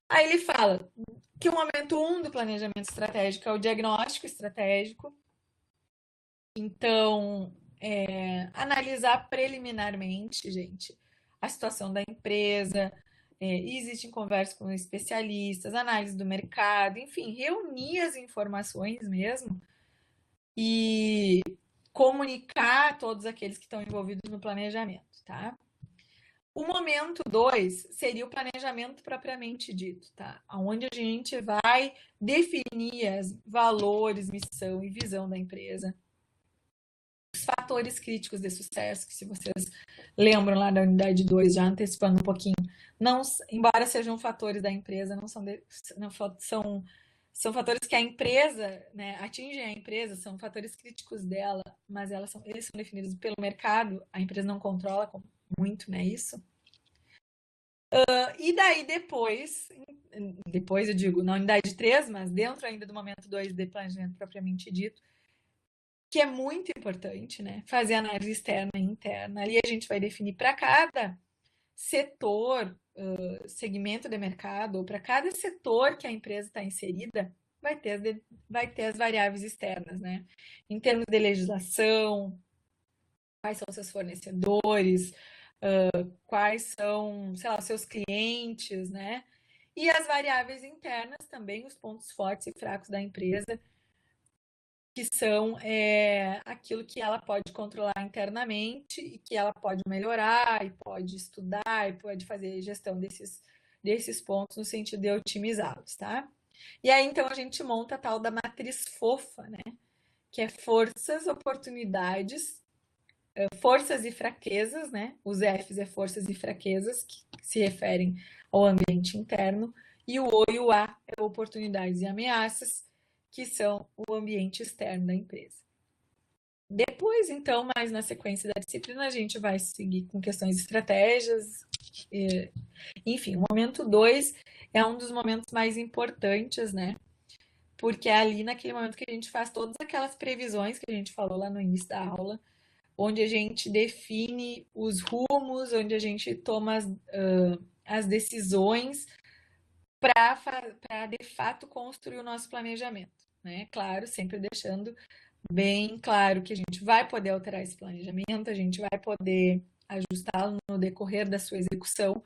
Aí ele fala que o momento 1 do planejamento estratégico é o diagnóstico estratégico. Então, analisar preliminarmente, gente, a situação da empresa, existem conversas com especialistas, análise do mercado, enfim, reunir as informações mesmo e comunicar a todos aqueles que estão envolvidos no planejamento, tá? O momento 2 seria o planejamento propriamente dito, tá? Onde a gente vai definir os valores, missão e visão da empresa. Os fatores críticos de sucesso, que se vocês lembram lá da unidade 2, já antecipando um pouquinho, não, embora sejam fatores da empresa, não são, são fatores que a empresa, né, atingem a empresa, são fatores críticos dela, mas eles são definidos pelo mercado, a empresa não controla muito, né, isso. E daí depois eu digo na unidade 3, mas dentro ainda do momento 2 de planejamento propriamente dito, que é muito importante, né? Fazer análise externa e interna. Ali a gente vai definir para cada setor, segmento de mercado, ou para cada setor que a empresa está inserida, vai ter as variáveis externas, né? Em termos de legislação, quais são seus fornecedores, quais são, sei lá, os seus clientes, né? E as variáveis internas também, os pontos fortes e fracos da empresa, que são aquilo que ela pode controlar internamente e que ela pode melhorar e pode estudar e pode fazer gestão desses pontos no sentido de otimizá-los, tá? E aí, então, a gente monta a tal da matriz fofa, né? Que é forças, oportunidades, forças e fraquezas, né? Os Fs é forças e fraquezas, que se referem ao ambiente interno, e o O e o A é oportunidades e ameaças, que são o ambiente externo da empresa. Depois, então, mais na sequência da disciplina, a gente vai seguir com questões de estratégias. Enfim, o momento 2 é um dos momentos mais importantes, né? Porque é ali naquele momento que a gente faz todas aquelas previsões que a gente falou lá no início da aula, onde a gente define os rumos, onde a gente toma as decisões para de fato construir o nosso planejamento, né? Claro, sempre deixando bem claro que a gente vai poder alterar esse planejamento, a gente vai poder ajustá-lo no decorrer da sua execução,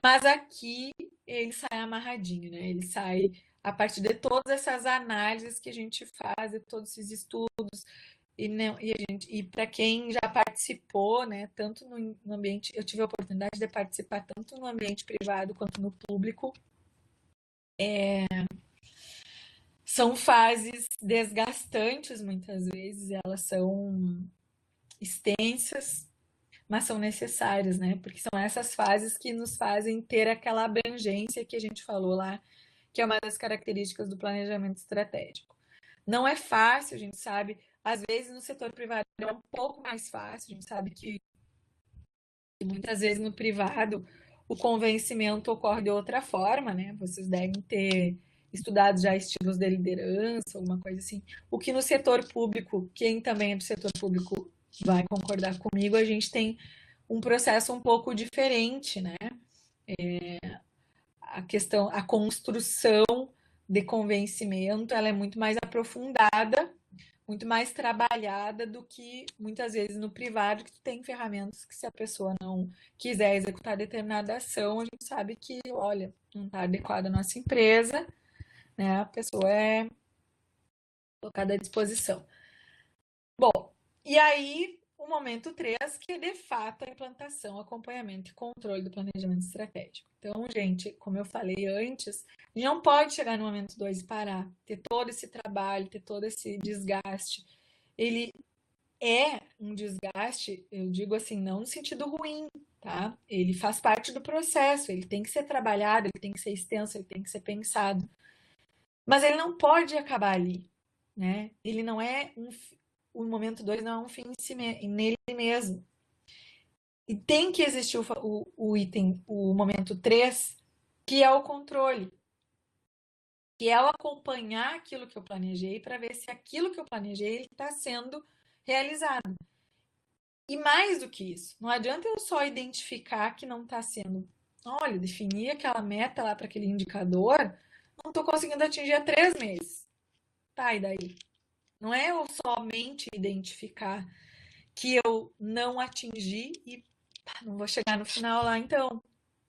mas aqui ele sai amarradinho, né? Ele sai a partir de todas essas análises que a gente faz, de todos esses estudos, e para quem já participou, né, tanto no ambiente, eu tive a oportunidade de participar tanto no ambiente privado quanto no público, são fases desgastantes muitas vezes, elas são extensas, mas são necessárias, né? Porque são essas fases que nos fazem ter aquela abrangência que a gente falou lá, que é uma das características do planejamento estratégico. Não é fácil, a gente sabe, às vezes no setor privado é um pouco mais fácil, a gente sabe que Muitas vezes no privado o convencimento ocorre de outra forma, né? Vocês devem ter estudado já estilos de liderança, alguma coisa assim. O que no setor público, quem também é do setor público vai concordar comigo, a gente tem um processo um pouco diferente, né? A questão, a construção de convencimento, ela é muito mais aprofundada, muito mais trabalhada do que muitas vezes no privado, que tu tem ferramentas que se a pessoa não quiser executar determinada ação, a gente sabe que, olha, não está adequada à nossa empresa, né? A pessoa é colocada à disposição. Bom, e aí o momento 3, que é de fato a implantação, acompanhamento e controle do planejamento estratégico. Então, gente, como eu falei antes, a gente não pode chegar no momento 2 e parar, ter todo esse trabalho, ter todo esse desgaste. Ele é um desgaste, eu digo assim, não no sentido ruim, tá? Ele faz parte do processo, ele tem que ser trabalhado, ele tem que ser extenso, ele tem que ser pensado. Mas ele não pode acabar ali, né? Ele não é o momento 2 não é um fim em si, nele mesmo. E tem que existir o item, o momento 3, que é o controle, que é o acompanhar aquilo que eu planejei para ver se aquilo que eu planejei está sendo realizado. E mais do que isso, não adianta eu só identificar que não está sendo. Olha, definir aquela meta lá para aquele indicador, não estou conseguindo atingir há 3 meses. Tá, e daí? Não é eu somente identificar que eu não atingi e não vou chegar no final lá, então.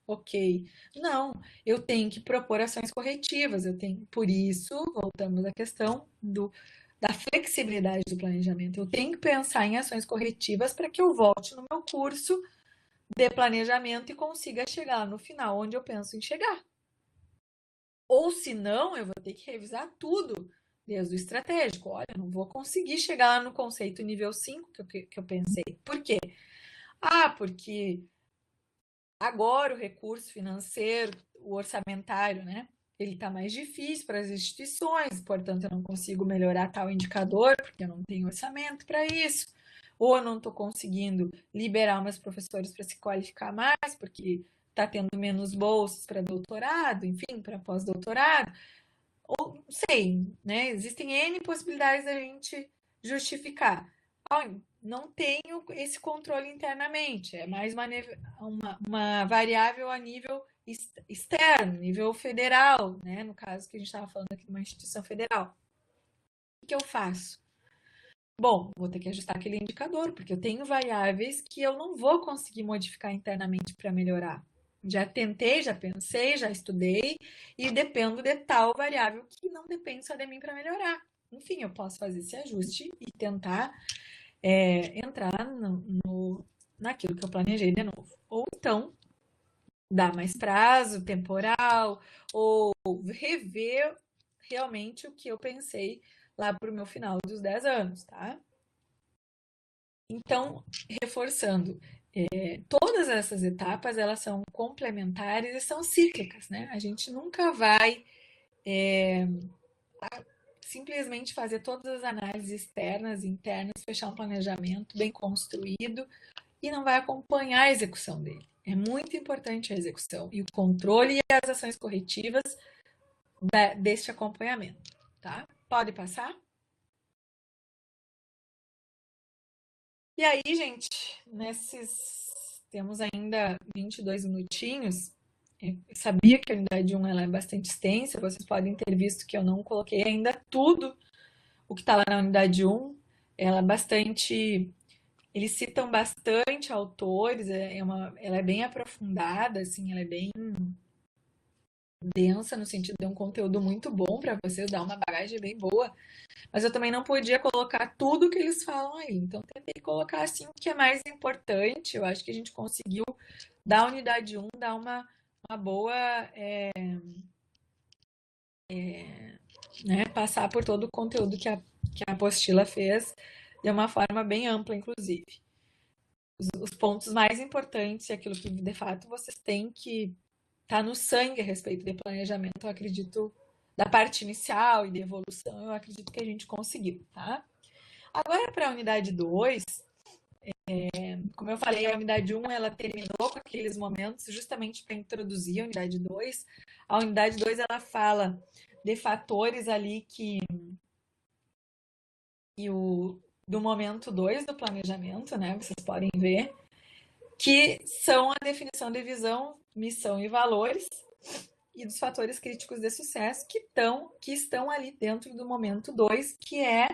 Ok. Não, eu tenho que propor ações corretivas. Por isso, voltamos à questão da flexibilidade do planejamento. Eu tenho que pensar em ações corretivas para que eu volte no meu curso de planejamento e consiga chegar no final onde eu penso em chegar. Ou se não, eu vou ter que revisar tudo desde o estratégico. Olha, não vou conseguir chegar lá no conceito nível 5 que eu pensei. Por quê? Porque agora o recurso financeiro, o orçamentário, né? Ele está mais difícil para as instituições, portanto, eu não consigo melhorar tal indicador, porque eu não tenho orçamento para isso. Ou eu não estou conseguindo liberar meus professores para se qualificar mais, porque está tendo menos bolsas para doutorado, enfim, para pós-doutorado. Ou não sei, né? Existem N possibilidades da gente justificar. Não tenho esse controle internamente, é mais uma variável a nível externo, nível federal, né? No caso que a gente estava falando aqui de uma instituição federal. O que eu faço? Bom, vou ter que ajustar aquele indicador, porque eu tenho variáveis que eu não vou conseguir modificar internamente para melhorar. Já tentei, já pensei, já estudei e dependo de tal variável que não depende só de mim para melhorar. Enfim, eu posso fazer esse ajuste e tentar entrar naquilo que eu planejei de novo. Ou então, dar mais prazo temporal, ou rever realmente o que eu pensei lá para o meu final dos 10 anos, tá? Então, reforçando, todas essas etapas, elas são complementares e são cíclicas, né? A gente nunca vai simplesmente fazer todas as análises externas e internas, fechar um planejamento bem construído e não vai acompanhar a execução dele. É muito importante a execução e o controle e as ações corretivas deste acompanhamento, tá? Pode passar? E aí, gente, temos ainda 22 minutinhos. Eu sabia que a unidade 1 ela é bastante extensa, vocês podem ter visto que eu não coloquei ainda tudo o que está lá na unidade 1. Ela é bastante. Eles citam bastante autores, ela é bem aprofundada, assim, ela é bem densa, no sentido de um conteúdo muito bom para vocês, dar uma bagagem bem boa. Mas eu também não podia colocar tudo que eles falam aí. Então, tentei colocar assim o que é mais importante. Eu acho que a gente conseguiu, da unidade 1, dar uma boa. Né, passar por todo o conteúdo que a apostila fez de uma forma bem ampla, inclusive. Os pontos mais importantes e aquilo que, de fato, vocês têm que estar no sangue a respeito de planejamento, eu acredito, da parte inicial e de evolução, eu acredito que a gente conseguiu, tá? Agora, para a unidade 2, Como eu falei, a unidade 1 ela terminou com aqueles momentos justamente para introduzir a unidade 2. A unidade 2 ela fala de fatores ali do momento 2 do planejamento, né? Vocês podem ver, que são a definição de visão, missão e valores, e dos fatores críticos de sucesso que estão ali dentro do momento 2, que é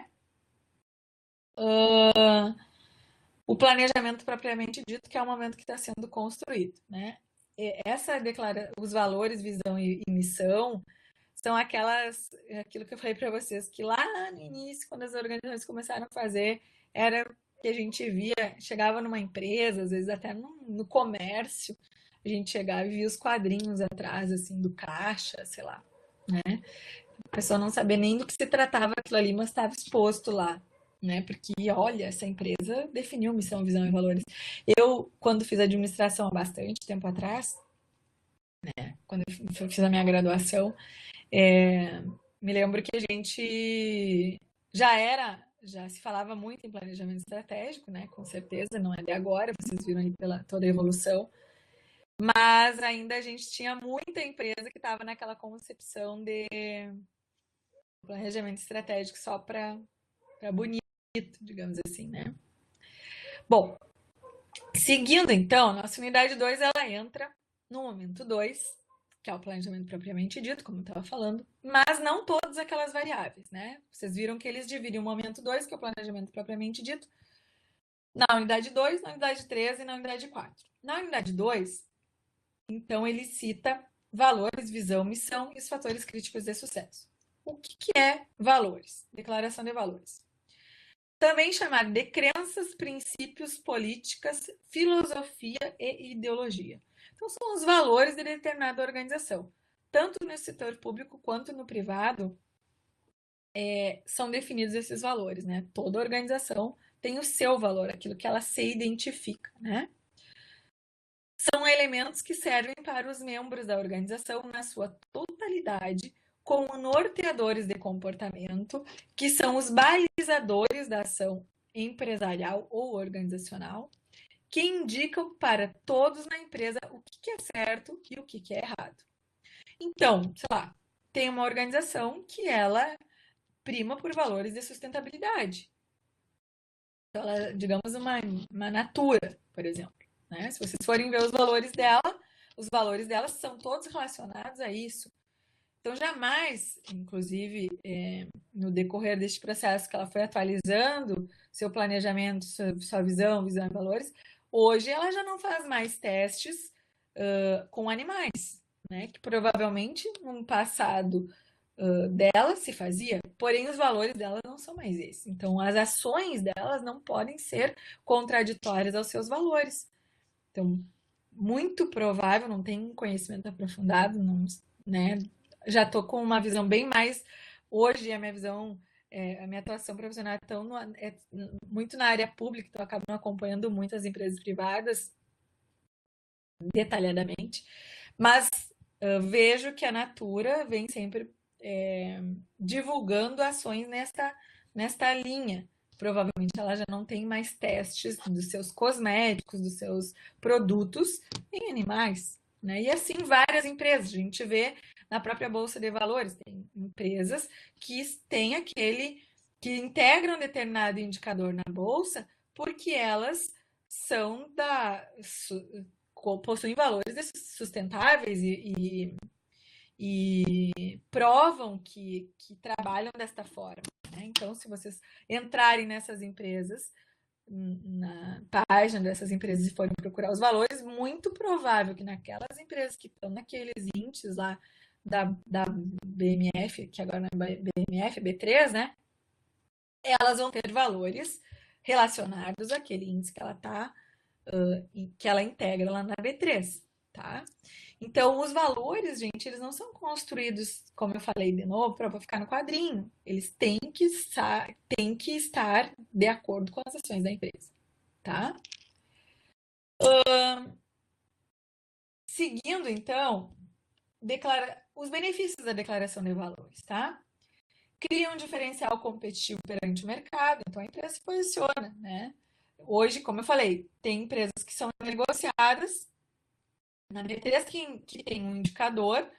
o planejamento propriamente dito, que é o momento que está sendo construído, né? Os valores, visão e missão são aquilo que eu falei para vocês, que lá no início, quando as organizações começaram a fazer, era que a gente via, chegava numa empresa, às vezes até no comércio, a gente chegava e via os quadrinhos atrás, assim, do caixa, sei lá, né? A pessoa não sabia nem do que se tratava aquilo ali, mas estava exposto lá, né? Porque, olha, essa empresa definiu missão, visão e valores. Eu, quando fiz administração há bastante tempo atrás, quando eu fiz a minha graduação, me lembro que a gente já se falava muito em planejamento estratégico, né? Com certeza, não é de agora, vocês viram aí pela toda a evolução, mas ainda a gente tinha muita empresa que estava naquela concepção de planejamento estratégico só para bonito, digamos assim, né? Bom, seguindo então, nossa unidade 2 ela entra no momento 2, que é o planejamento propriamente dito, como eu estava falando, mas não todas aquelas variáveis, né? Vocês viram que eles dividem o momento 2, que é o planejamento propriamente dito, na unidade 2, na unidade 3 e na unidade 4. Na unidade 2, então ele cita valores, visão, missão e os fatores críticos de sucesso. O que é valores? Declaração de valores. Também chamado de crenças, princípios, políticas, filosofia e ideologia. Então, são os valores de determinada organização. Tanto no setor público quanto no privado, são definidos esses valores, né? Toda organização tem o seu valor, aquilo que ela se identifica, né? São elementos que servem para os membros da organização na sua totalidade, como norteadores de comportamento, que são os balizadores da ação empresarial ou organizacional, que indicam para todos na empresa o que é certo e o que é errado. Então, sei lá, tem uma organização que ela prima por valores de sustentabilidade. Então, ela, digamos, uma Natura, por exemplo. Né? Se vocês forem ver os valores dela são todos relacionados a isso. Então, jamais, inclusive, no decorrer deste processo que ela foi atualizando seu planejamento, sua visão e valores, hoje ela já não faz mais testes com animais, né? Que provavelmente, num passado dela se fazia, porém os valores dela não são mais esses. Então, as ações delas não podem ser contraditórias aos seus valores. Então, muito provável, não tenho conhecimento aprofundado, não, né? Já estou com uma visão bem mais. Hoje, a minha visão, a minha atuação profissional é muito na área pública, então eu acabo acompanhando muitas empresas privadas detalhadamente, mas vejo que a Natura vem sempre divulgando ações nesta linha. Provavelmente ela já não tem mais testes dos seus cosméticos, dos seus produtos em animais, né? E assim várias empresas. A gente vê na própria Bolsa de Valores, tem empresas que têm que integram determinado indicador na bolsa porque elas são possuem valores sustentáveis e provam que trabalham desta forma. Né? Então, se vocês entrarem nessas empresas, na página dessas empresas e forem procurar os valores, muito provável que naquelas empresas que estão naqueles índices lá da BMF, que agora não é BMF, B3, né? Elas vão ter valores relacionados àquele índice que ela tá, que ela integra lá na B3, tá? Então, os valores, gente, eles não são construídos, como eu falei de novo, para ficar no quadrinho. Eles têm que estar de acordo com as ações da empresa, tá? Seguindo, então, os benefícios da declaração de valores, tá? Cria um diferencial competitivo perante o mercado, então a empresa se posiciona, né? hoje, como eu falei, tem empresas que são negociadas na B3 que tem um indicador,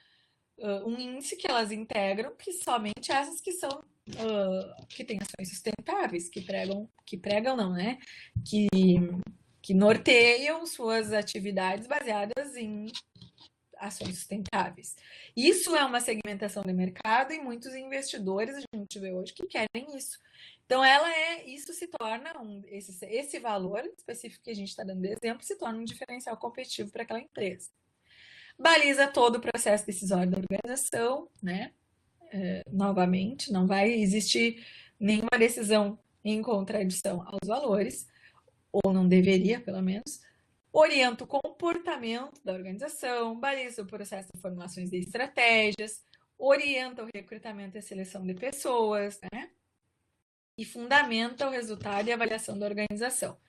um índice que elas integram, que somente essas que são que têm ações sustentáveis, que pregam não, né? Que, que norteiam suas atividades baseadas em ações sustentáveis. Isso é uma segmentação de mercado e muitos investidores a gente vê hoje que querem isso. Então, isso se torna esse valor específico que a gente está dando de exemplo se torna um diferencial competitivo para aquela empresa. Baliza todo o processo decisório da organização, né? Novamente, não vai existir nenhuma decisão em contradição aos valores, ou não deveria, pelo menos. Orienta o comportamento da organização, baliza o processo de formulações de estratégias, orienta o recrutamento e a seleção de pessoas, né? E fundamenta o resultado e avaliação da organização.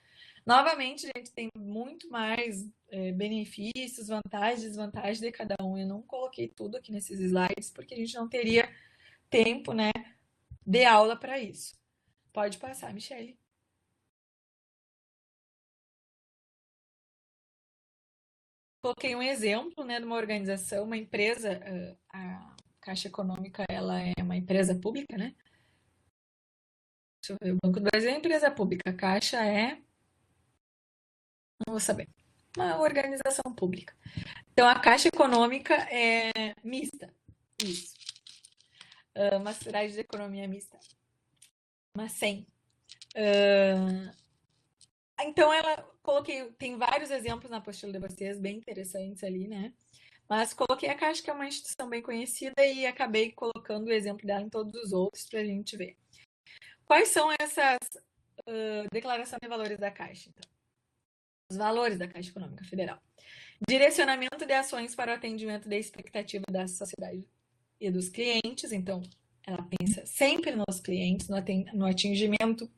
Novamente, a gente tem muito mais benefícios, vantagens, desvantagens de cada um. Eu não coloquei tudo aqui nesses slides, porque a gente não teria tempo, né, de aula para isso. Pode passar, Michele. Coloquei um exemplo, né, de uma organização, uma empresa, a Caixa Econômica, ela é uma empresa pública, né? Deixa eu ver, o Banco do Brasil é empresa pública, a Caixa é, não vou saber, uma organização pública. Então, a Caixa Econômica é mista, isso. Uma sociedade de economia mista, uma SEM. Então, tem vários exemplos na apostila de vocês, bem interessantes ali, né? Mas coloquei a Caixa, que é uma instituição bem conhecida, e acabei colocando o exemplo dela em todos os outros para a gente ver. Quais são essas declarações de valores da Caixa? Então, os valores da Caixa Econômica Federal. Direcionamento de ações para o atendimento da expectativa da sociedade e dos clientes. Então, ela pensa sempre nos clientes, no atingimento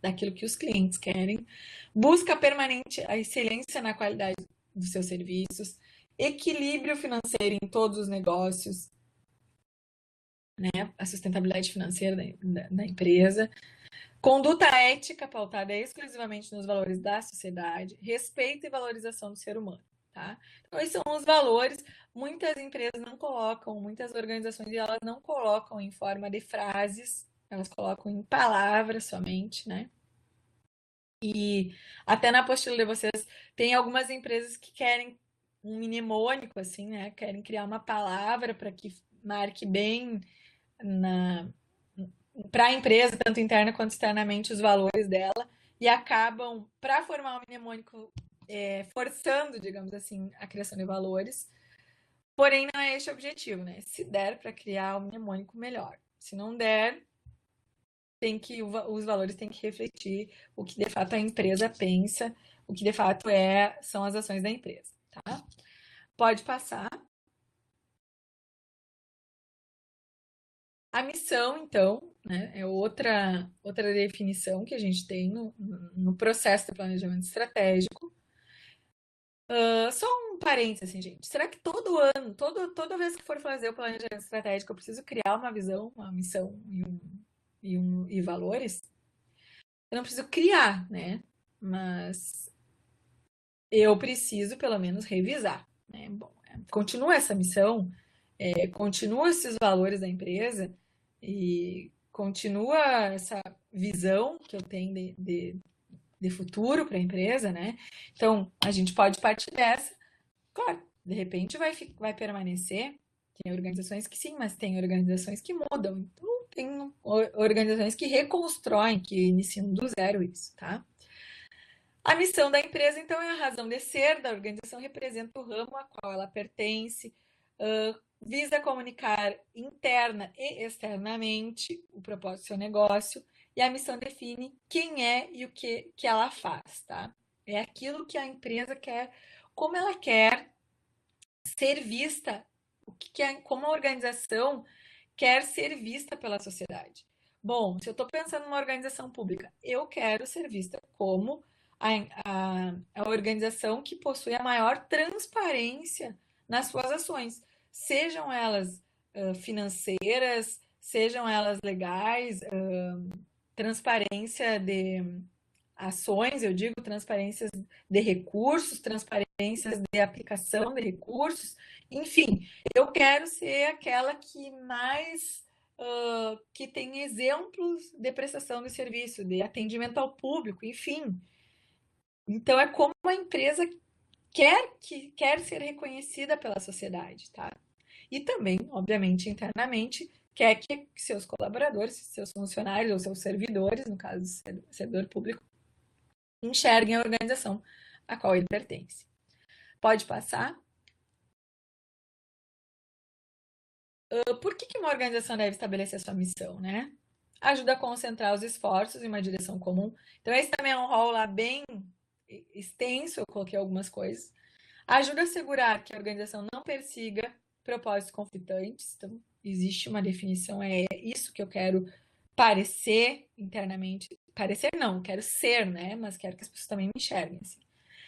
daquilo que os clientes querem. Busca permanente a excelência na qualidade dos seus serviços. Equilíbrio financeiro em todos os negócios, né? A sustentabilidade financeira da empresa. Conduta ética pautada exclusivamente nos valores da sociedade, respeito e valorização do ser humano, tá? Então, esses são os valores. Muitas empresas não colocam, muitas organizações, elas não colocam em forma de frases, elas colocam em palavras somente, né? E até na apostila de vocês, tem algumas empresas que querem um mnemônico, assim, né? Querem criar uma palavra para que marque bem para a empresa, tanto interna quanto externamente, os valores dela, e acabam, para formar um mnemônico, forçando, digamos assim, a criação de valores. Porém, não é esse o objetivo, né? Se der para criar um mnemônico, melhor. Se não der, os valores têm que refletir o que de fato a empresa pensa, o que de fato são as ações da empresa, tá? Pode passar. A missão, então, né, é outra definição que a gente tem no processo de planejamento estratégico. Só um parênteses, assim, gente. Será que todo ano, toda vez que for fazer o planejamento estratégico, eu preciso criar uma visão, uma missão e valores? Eu não preciso criar, né? Mas eu preciso, pelo menos, revisar, né? Bom, continua essa missão, continua esses valores da empresa e continua essa visão que eu tenho de futuro para a empresa, né? Então, a gente pode partir dessa. Claro, de repente vai permanecer. Tem organizações que sim, mas tem organizações que mudam. Então, tem organizações que reconstroem, que iniciam do zero isso, tá? A missão da empresa, então, é a razão de ser da organização, representa o ramo a qual ela pertence, visa comunicar interna e externamente o propósito do seu negócio, e a missão define quem é e o que ela faz, tá? É aquilo que a empresa quer, como ela quer ser vista, como a organização quer ser vista pela sociedade. Bom, se eu estou pensando numa organização pública, eu quero ser vista como a organização que possui a maior transparência nas suas ações, sejam elas sejam elas legais, transparência ações, eu digo transparências de recursos, transparências de aplicação de recursos, enfim, eu quero ser aquela que mais que tem exemplos de prestação de serviço, de atendimento ao público, enfim. Então é como a empresa quer ser reconhecida pela sociedade, tá? E também, obviamente, internamente, quer que seus colaboradores, seus funcionários ou seus servidores, no caso do servidor público, enxerguem a organização a qual ele pertence. Pode passar? Por que uma organização deve estabelecer sua missão, né? Ajuda a concentrar os esforços em uma direção comum. Então, esse também é um rol lá bem extenso, eu coloquei algumas coisas. Ajuda a assegurar que a organização não persiga propósitos conflitantes. Então, existe uma definição, é isso que eu quero parecer internamente. Parecer não, quero ser, né? Mas quero que as pessoas também me enxerguem assim.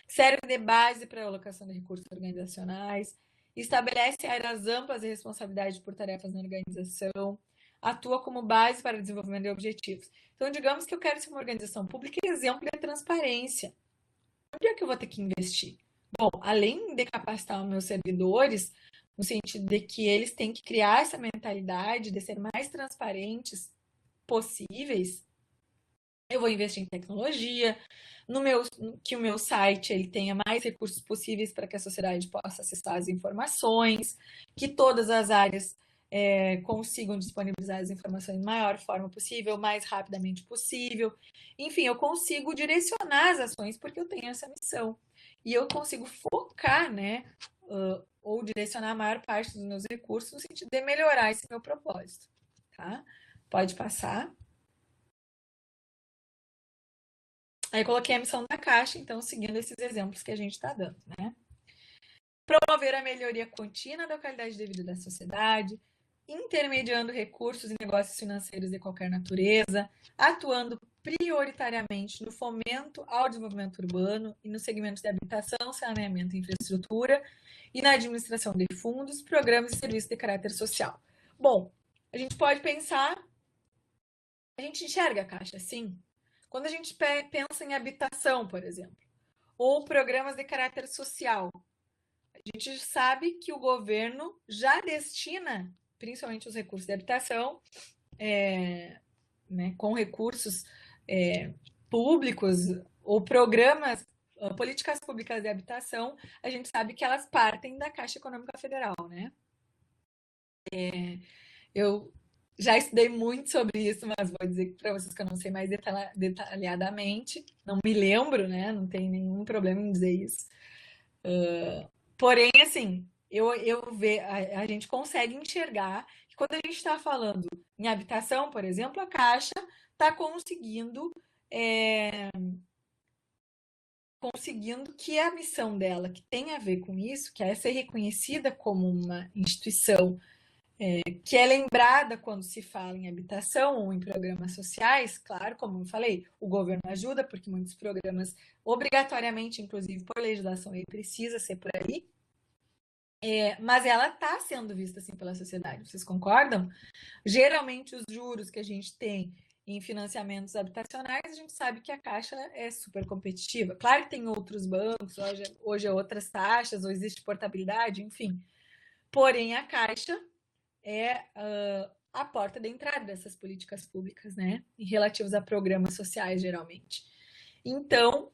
Serve de base para a alocação de recursos organizacionais, estabelece áreas amplas de responsabilidade por tarefas na organização, atua como base para o desenvolvimento de objetivos. Então, digamos que eu quero ser uma organização pública e exemplo de transparência. Onde é que eu vou ter que investir? Bom, além de capacitar os meus servidores, no sentido de que eles têm que criar essa mentalidade de ser mais transparentes possíveis, eu vou investir em tecnologia, que o meu site ele tenha mais recursos possíveis para que a sociedade possa acessar as informações, que todas as áreas consigam disponibilizar as informações da maior forma possível, mais rapidamente possível. Enfim, eu consigo direcionar as ações porque eu tenho essa missão. E eu consigo focar, né, ou direcionar a maior parte dos meus recursos no sentido de melhorar esse meu propósito. Tá? Pode passar. Aí coloquei a missão da Caixa, então, seguindo esses exemplos que a gente está dando, né? Promover a melhoria contínua da qualidade de vida da sociedade, intermediando recursos e negócios financeiros de qualquer natureza, atuando prioritariamente no fomento ao desenvolvimento urbano e nos segmentos de habitação, saneamento e infraestrutura, e na administração de fundos, programas e serviços de caráter social. Bom, a gente pode pensar, a gente enxerga a Caixa assim? Quando a gente pensa em habitação, por exemplo, ou programas de caráter social, a gente sabe que o governo já destina, principalmente os recursos de habitação, né, com recursos públicos ou programas, políticas públicas de habitação, a gente sabe que elas partem da Caixa Econômica Federal, né? Eu já estudei muito sobre isso, mas vou dizer para vocês que eu não sei mais detalhadamente. Não me lembro, né? Não tem nenhum problema em dizer isso. Porém, assim, a gente consegue enxergar que quando a gente está falando em habitação, por exemplo, a Caixa está conseguindo que a missão dela, que tem a ver com isso, que é ser reconhecida como uma instituição que é lembrada quando se fala em habitação ou em programas sociais, claro, como eu falei, o governo ajuda, porque muitos programas, obrigatoriamente, inclusive por legislação, ele precisa ser por aí, mas ela está sendo vista assim pela sociedade, vocês concordam? Geralmente, os juros que a gente tem em financiamentos habitacionais, a gente sabe que a Caixa é super competitiva. Claro que tem outros bancos, hoje é outras taxas, ou existe portabilidade, enfim. Porém, a Caixa é a porta de entrada dessas políticas públicas, né? Relativos a programas sociais, geralmente. Então,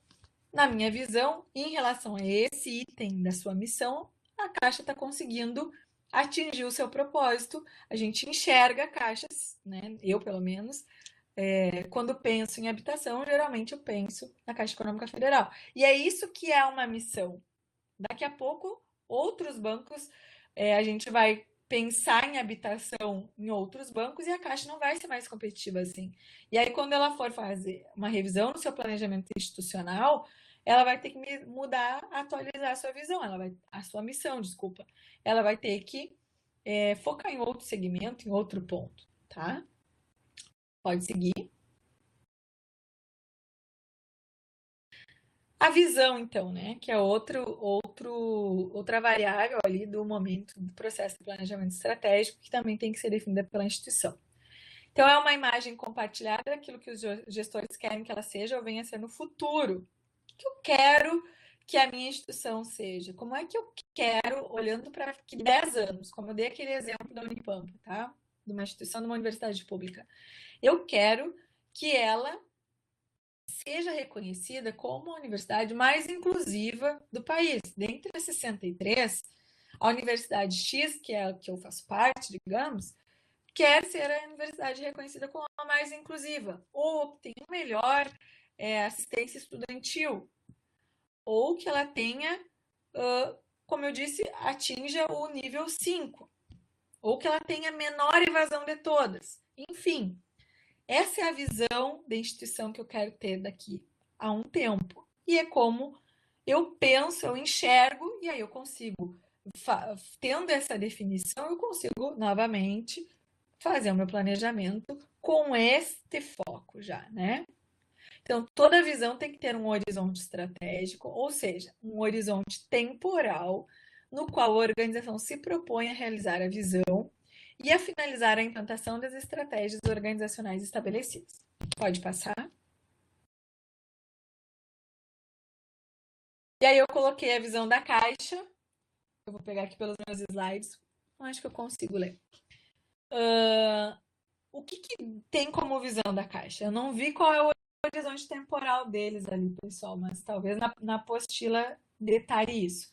na minha visão, em relação a esse item da sua missão, a Caixa está conseguindo atingir o seu propósito. A gente enxerga a Caixa, né? Eu, pelo menos, quando penso em habitação, geralmente eu penso na Caixa Econômica Federal. E é isso que é uma missão. Daqui a pouco, outros bancos, a gente vai pensar em habitação em outros bancos e a Caixa não vai ser mais competitiva assim. E aí, quando ela for fazer uma revisão no seu planejamento institucional, ela vai ter que mudar, atualizar a sua visão, a sua missão, desculpa. Ela vai ter que focar em outro segmento, em outro ponto, tá? Pode seguir. A visão, então, né, que é outra variável ali do momento do processo de planejamento estratégico que também tem que ser definida pela instituição. Então, é uma imagem compartilhada daquilo que os gestores querem que ela seja ou venha a ser no futuro. O que eu quero que a minha instituição seja? Como é que eu quero, olhando para 10 anos, como eu dei aquele exemplo da Unipampa, tá? De uma instituição, de uma universidade pública. Eu quero que ela seja reconhecida como a universidade mais inclusiva do país. Dentre as 63, a Universidade X, que é a que eu faço parte, digamos, quer ser a universidade reconhecida como a mais inclusiva, ou tem melhor assistência estudantil, ou que ela tenha, como eu disse, atinja o nível 5, ou que ela tenha menor evasão de todas. Enfim, essa é a visão da instituição que eu quero ter daqui a um tempo. E é como eu penso, eu enxergo, e aí eu consigo, tendo essa definição, eu consigo novamente fazer o meu planejamento com este foco já, né? Então, toda visão tem que ter um horizonte estratégico, ou seja, um horizonte temporal, no qual a organização se propõe a realizar a visão e a finalizar a implantação das estratégias organizacionais estabelecidas. Pode passar? E aí eu coloquei a visão da Caixa. Eu vou pegar aqui pelos meus slides. Acho que eu consigo ler. O que tem como visão da Caixa? Eu não vi qual é o horizonte temporal deles ali, pessoal, mas talvez na apostila detalhe isso.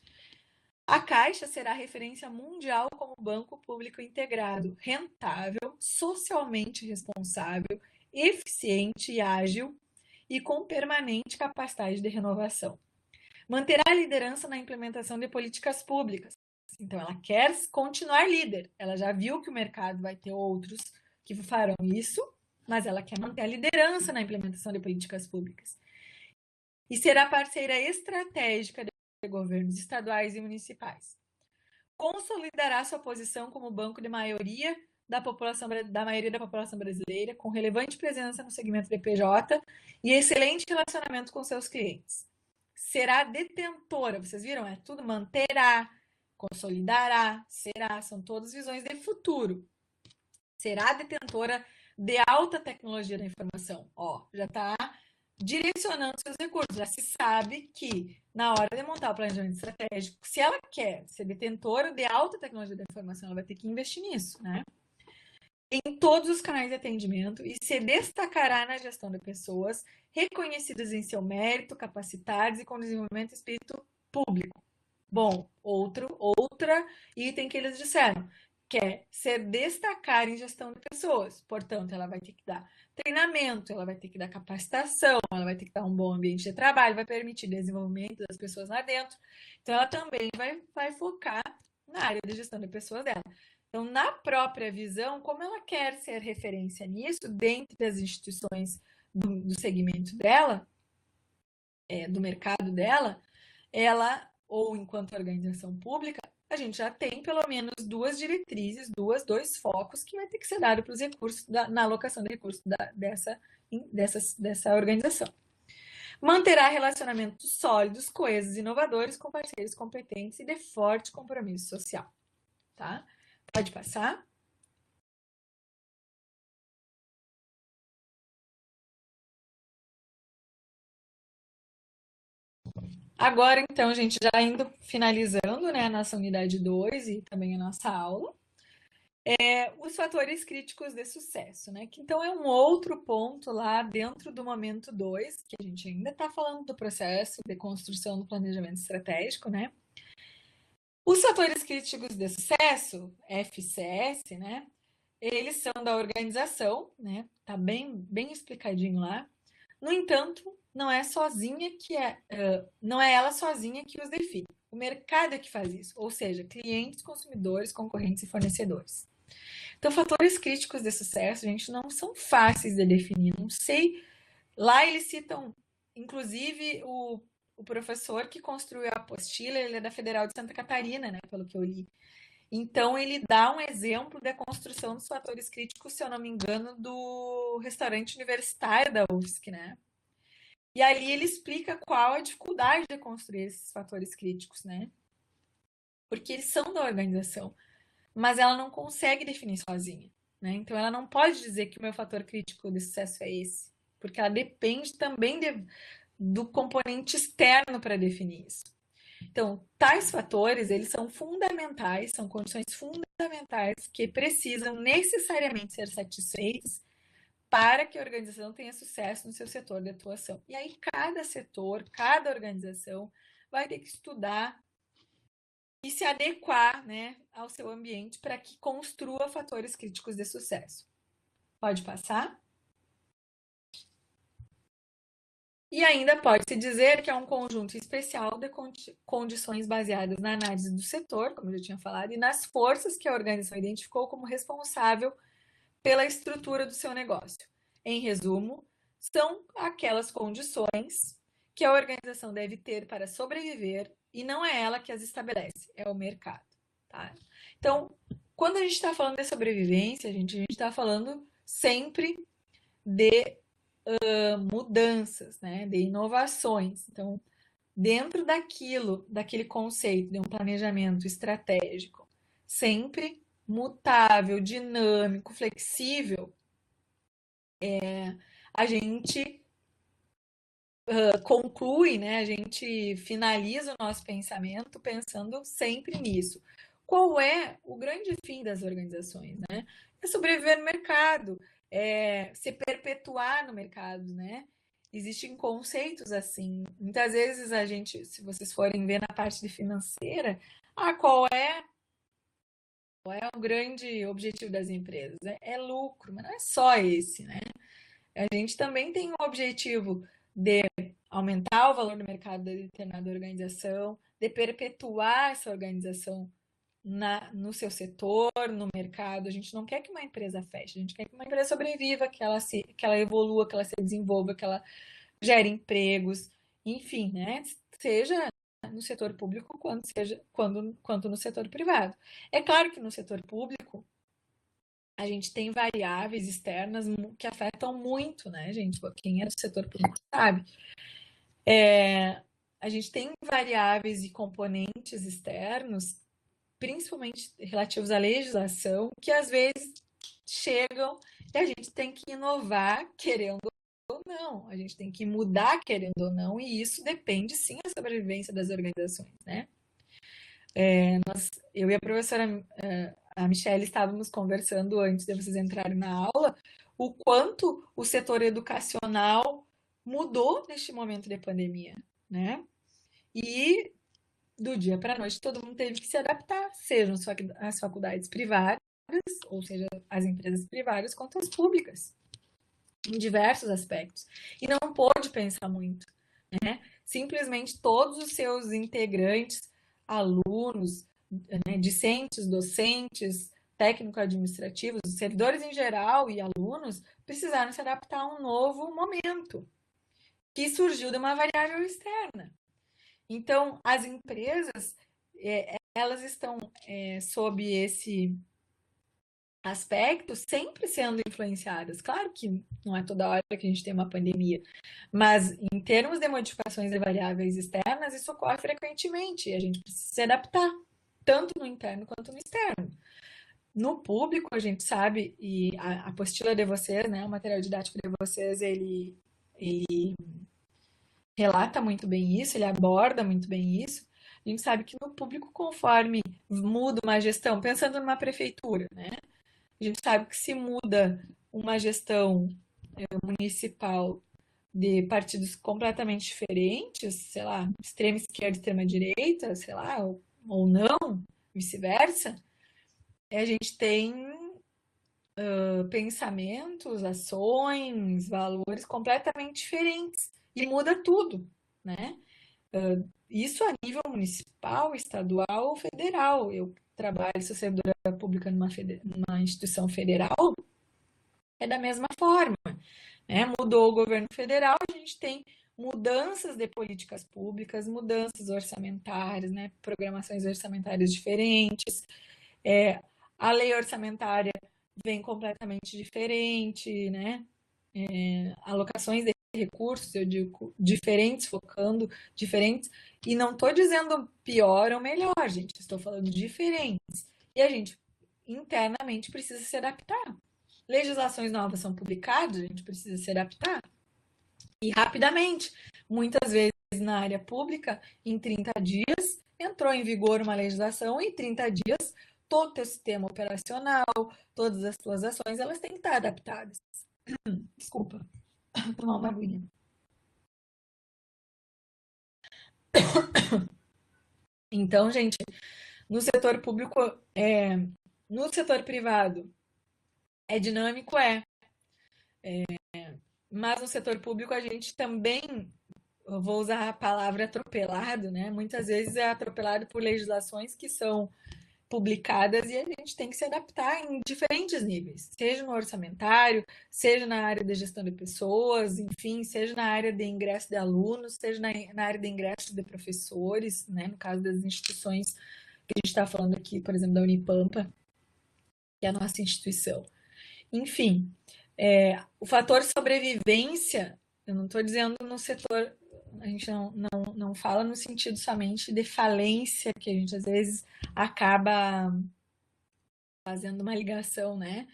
A Caixa será referência mundial como banco público integrado, rentável, socialmente responsável, eficiente e ágil e com permanente capacidade de renovação. Manterá a liderança na implementação de políticas públicas. Então, ela quer continuar líder. Ela já viu que o mercado vai ter outros que farão isso, mas ela quer manter a liderança na implementação de políticas públicas. E será parceira estratégica de governos estaduais e municipais. Consolidará sua posição como banco de maioria da maioria da população brasileira, com relevante presença no segmento de PJ e excelente relacionamento com seus clientes. Será detentora, vocês viram? É tudo manterá, consolidará, será, são todas visões de futuro. Será detentora de alta tecnologia da informação. Ó, já está direcionando seus recursos. Já se sabe que, na hora de montar o planejamento estratégico, se ela quer ser detentora de alta tecnologia da informação, ela vai ter que investir nisso, né? Em todos os canais de atendimento e se destacará na gestão de pessoas reconhecidas em seu mérito, capacitadas e com desenvolvimento de espírito público. Bom, outra item que eles disseram, que é se destacar em gestão de pessoas. Portanto, ela vai ter que dar treinamento, ela vai ter que dar capacitação, ela vai ter que dar um bom ambiente de trabalho, vai permitir desenvolvimento das pessoas lá dentro. Então, ela também vai focar na área de gestão de pessoas dela. Então, na própria visão, como ela quer ser referência nisso, dentro das instituições do segmento dela, do mercado dela, ela, ou enquanto organização pública, a gente já tem pelo menos duas diretrizes, dois focos que vai ter que ser dado para os recursos, na alocação de recursos dessa organização. Manterá relacionamentos sólidos, coesos e inovadores com parceiros competentes e de forte compromisso social. Tá? Pode passar. Agora, então, gente, já indo finalizando, né, a nossa unidade 2 e também a nossa aula, os fatores críticos de sucesso, né? Que então é um outro ponto lá dentro do momento 2, que a gente ainda está falando do processo de construção do planejamento estratégico, né? Os fatores críticos de sucesso, FCS, né? Eles são da organização, né? Tá bem explicadinho lá. No entanto, não é não é ela sozinha que os define. O mercado é que faz isso, ou seja, clientes, consumidores, concorrentes e fornecedores. Então, fatores críticos de sucesso, gente, não são fáceis de definir. Não sei. Lá eles citam, inclusive, o professor que construiu a apostila, ele é da Federal de Santa Catarina, né? Pelo que eu li. Então, ele dá um exemplo da construção dos fatores críticos, se eu não me engano, do restaurante universitário da UFSC, né? E ali ele explica qual a dificuldade de construir esses fatores críticos, né? Porque eles são da organização, mas ela não consegue definir sozinha, né? Então, ela não pode dizer que o meu fator crítico de sucesso é esse, porque ela depende também do componente externo para definir isso. Então, tais fatores, eles são fundamentais, são condições fundamentais que precisam necessariamente ser satisfeitas para que a organização tenha sucesso no seu setor de atuação. E aí, cada setor, cada organização vai ter que estudar e se adequar, né, ao seu ambiente para que construa fatores críticos de sucesso. Pode passar? E ainda pode-se dizer que é um conjunto especial de condições baseadas na análise do setor, como eu já tinha falado, e nas forças que a organização identificou como responsável pela estrutura do seu negócio. Em resumo, são aquelas condições que a organização deve ter para sobreviver e não é ela que as estabelece, é o mercado. Tá? Então, quando a gente está falando de sobrevivência, a gente está falando sempre de mudanças, né, de inovações. Então, dentro daquele conceito de um planejamento estratégico, sempre mutável, dinâmico, flexível, a gente conclui, né, a gente finaliza o nosso pensamento pensando sempre nisso. Qual é o grande fim das organizações, né? É sobreviver no mercado, é se perpetuar no mercado, né? Existem conceitos assim. Muitas vezes a gente, se vocês forem ver na parte de financeira, qual é o grande objetivo das empresas? É lucro, mas não é só esse, né? A gente também tem um objetivo de aumentar o valor do mercado de determinada organização, de perpetuar essa organização no seu setor, no mercado. A gente não quer que uma empresa feche, a gente quer que uma empresa sobreviva, que ela evolua, que ela se desenvolva, que ela gere empregos, enfim, né? Seja no setor público quanto no setor privado. É claro que no setor público a gente tem variáveis externas que afetam muito, né, gente? Quem é do setor público sabe. A gente tem variáveis e componentes externos, principalmente relativos à legislação, que às vezes chegam e a gente tem que inovar, querendo ou não. A gente tem que mudar, querendo ou não, e isso depende, sim, da sobrevivência das organizações, né? Eu e a professora a Michelle estávamos conversando antes de vocês entrarem na aula, o quanto o setor educacional mudou neste momento de pandemia, né? E do dia para a noite todo mundo teve que se adaptar, sejam as faculdades privadas, ou seja, as empresas privadas, quanto as públicas, em diversos aspectos. E não pôde pensar muito, né? Simplesmente todos os seus integrantes, alunos, né, discentes, docentes, técnico-administrativos, servidores em geral e alunos precisaram se adaptar a um novo momento que surgiu de uma variável externa. Então, as empresas, elas estão sob esse aspecto sempre sendo influenciadas. Claro que não é toda hora que a gente tem uma pandemia, mas em termos de modificações de variáveis externas, isso ocorre frequentemente e a gente precisa se adaptar, tanto no interno quanto no externo. No público, a gente sabe, e a apostila de vocês, né, o material didático de vocês, ele relata muito bem isso, ele aborda muito bem isso. A gente sabe que no público, conforme muda uma gestão, pensando numa prefeitura, né? A gente sabe que se muda uma gestão municipal de partidos completamente diferentes, sei lá, extrema esquerda, extrema direita, sei lá, ou não, vice-versa, a gente tem pensamentos, ações, valores completamente diferentes e muda tudo, né? Isso a nível municipal, estadual ou federal. Eu trabalho, sou servidora pública numa instituição federal, é da mesma forma, né? Mudou o governo federal, a gente tem mudanças de políticas públicas, mudanças orçamentárias, né? Programações orçamentárias diferentes, a lei orçamentária vem completamente diferente, né? Alocações de recursos, eu digo, diferentes, focando diferentes, e não estou dizendo pior ou melhor, gente, estou falando diferentes. E a gente internamente precisa se adaptar. legislações novas são publicadas, a gente precisa se adaptar, e rapidamente. Muitas vezes na área pública, em 30 dias, entrou em vigor uma legislação, em 30 dias, todo o teu sistema operacional, todas as tuas ações, elas têm que estar adaptadas. Desculpa, vou tomar uma aguinha. Então, gente, no setor público, no setor privado, é dinâmico, mas no setor público a gente também, eu vou usar a palavra atropelado, né? Muitas vezes é atropelado por legislações que são publicadas e a gente tem que se adaptar em diferentes níveis, seja no orçamentário, seja na área de gestão de pessoas, enfim, seja na área de ingresso de alunos, seja na área de ingresso de professores, né? No caso das instituições que a gente está falando aqui, por exemplo, da Unipampa, que é a nossa instituição. Enfim, o fator sobrevivência, eu não estou dizendo no setor, a gente não fala no sentido somente de falência, que a gente às vezes acaba fazendo uma ligação, né?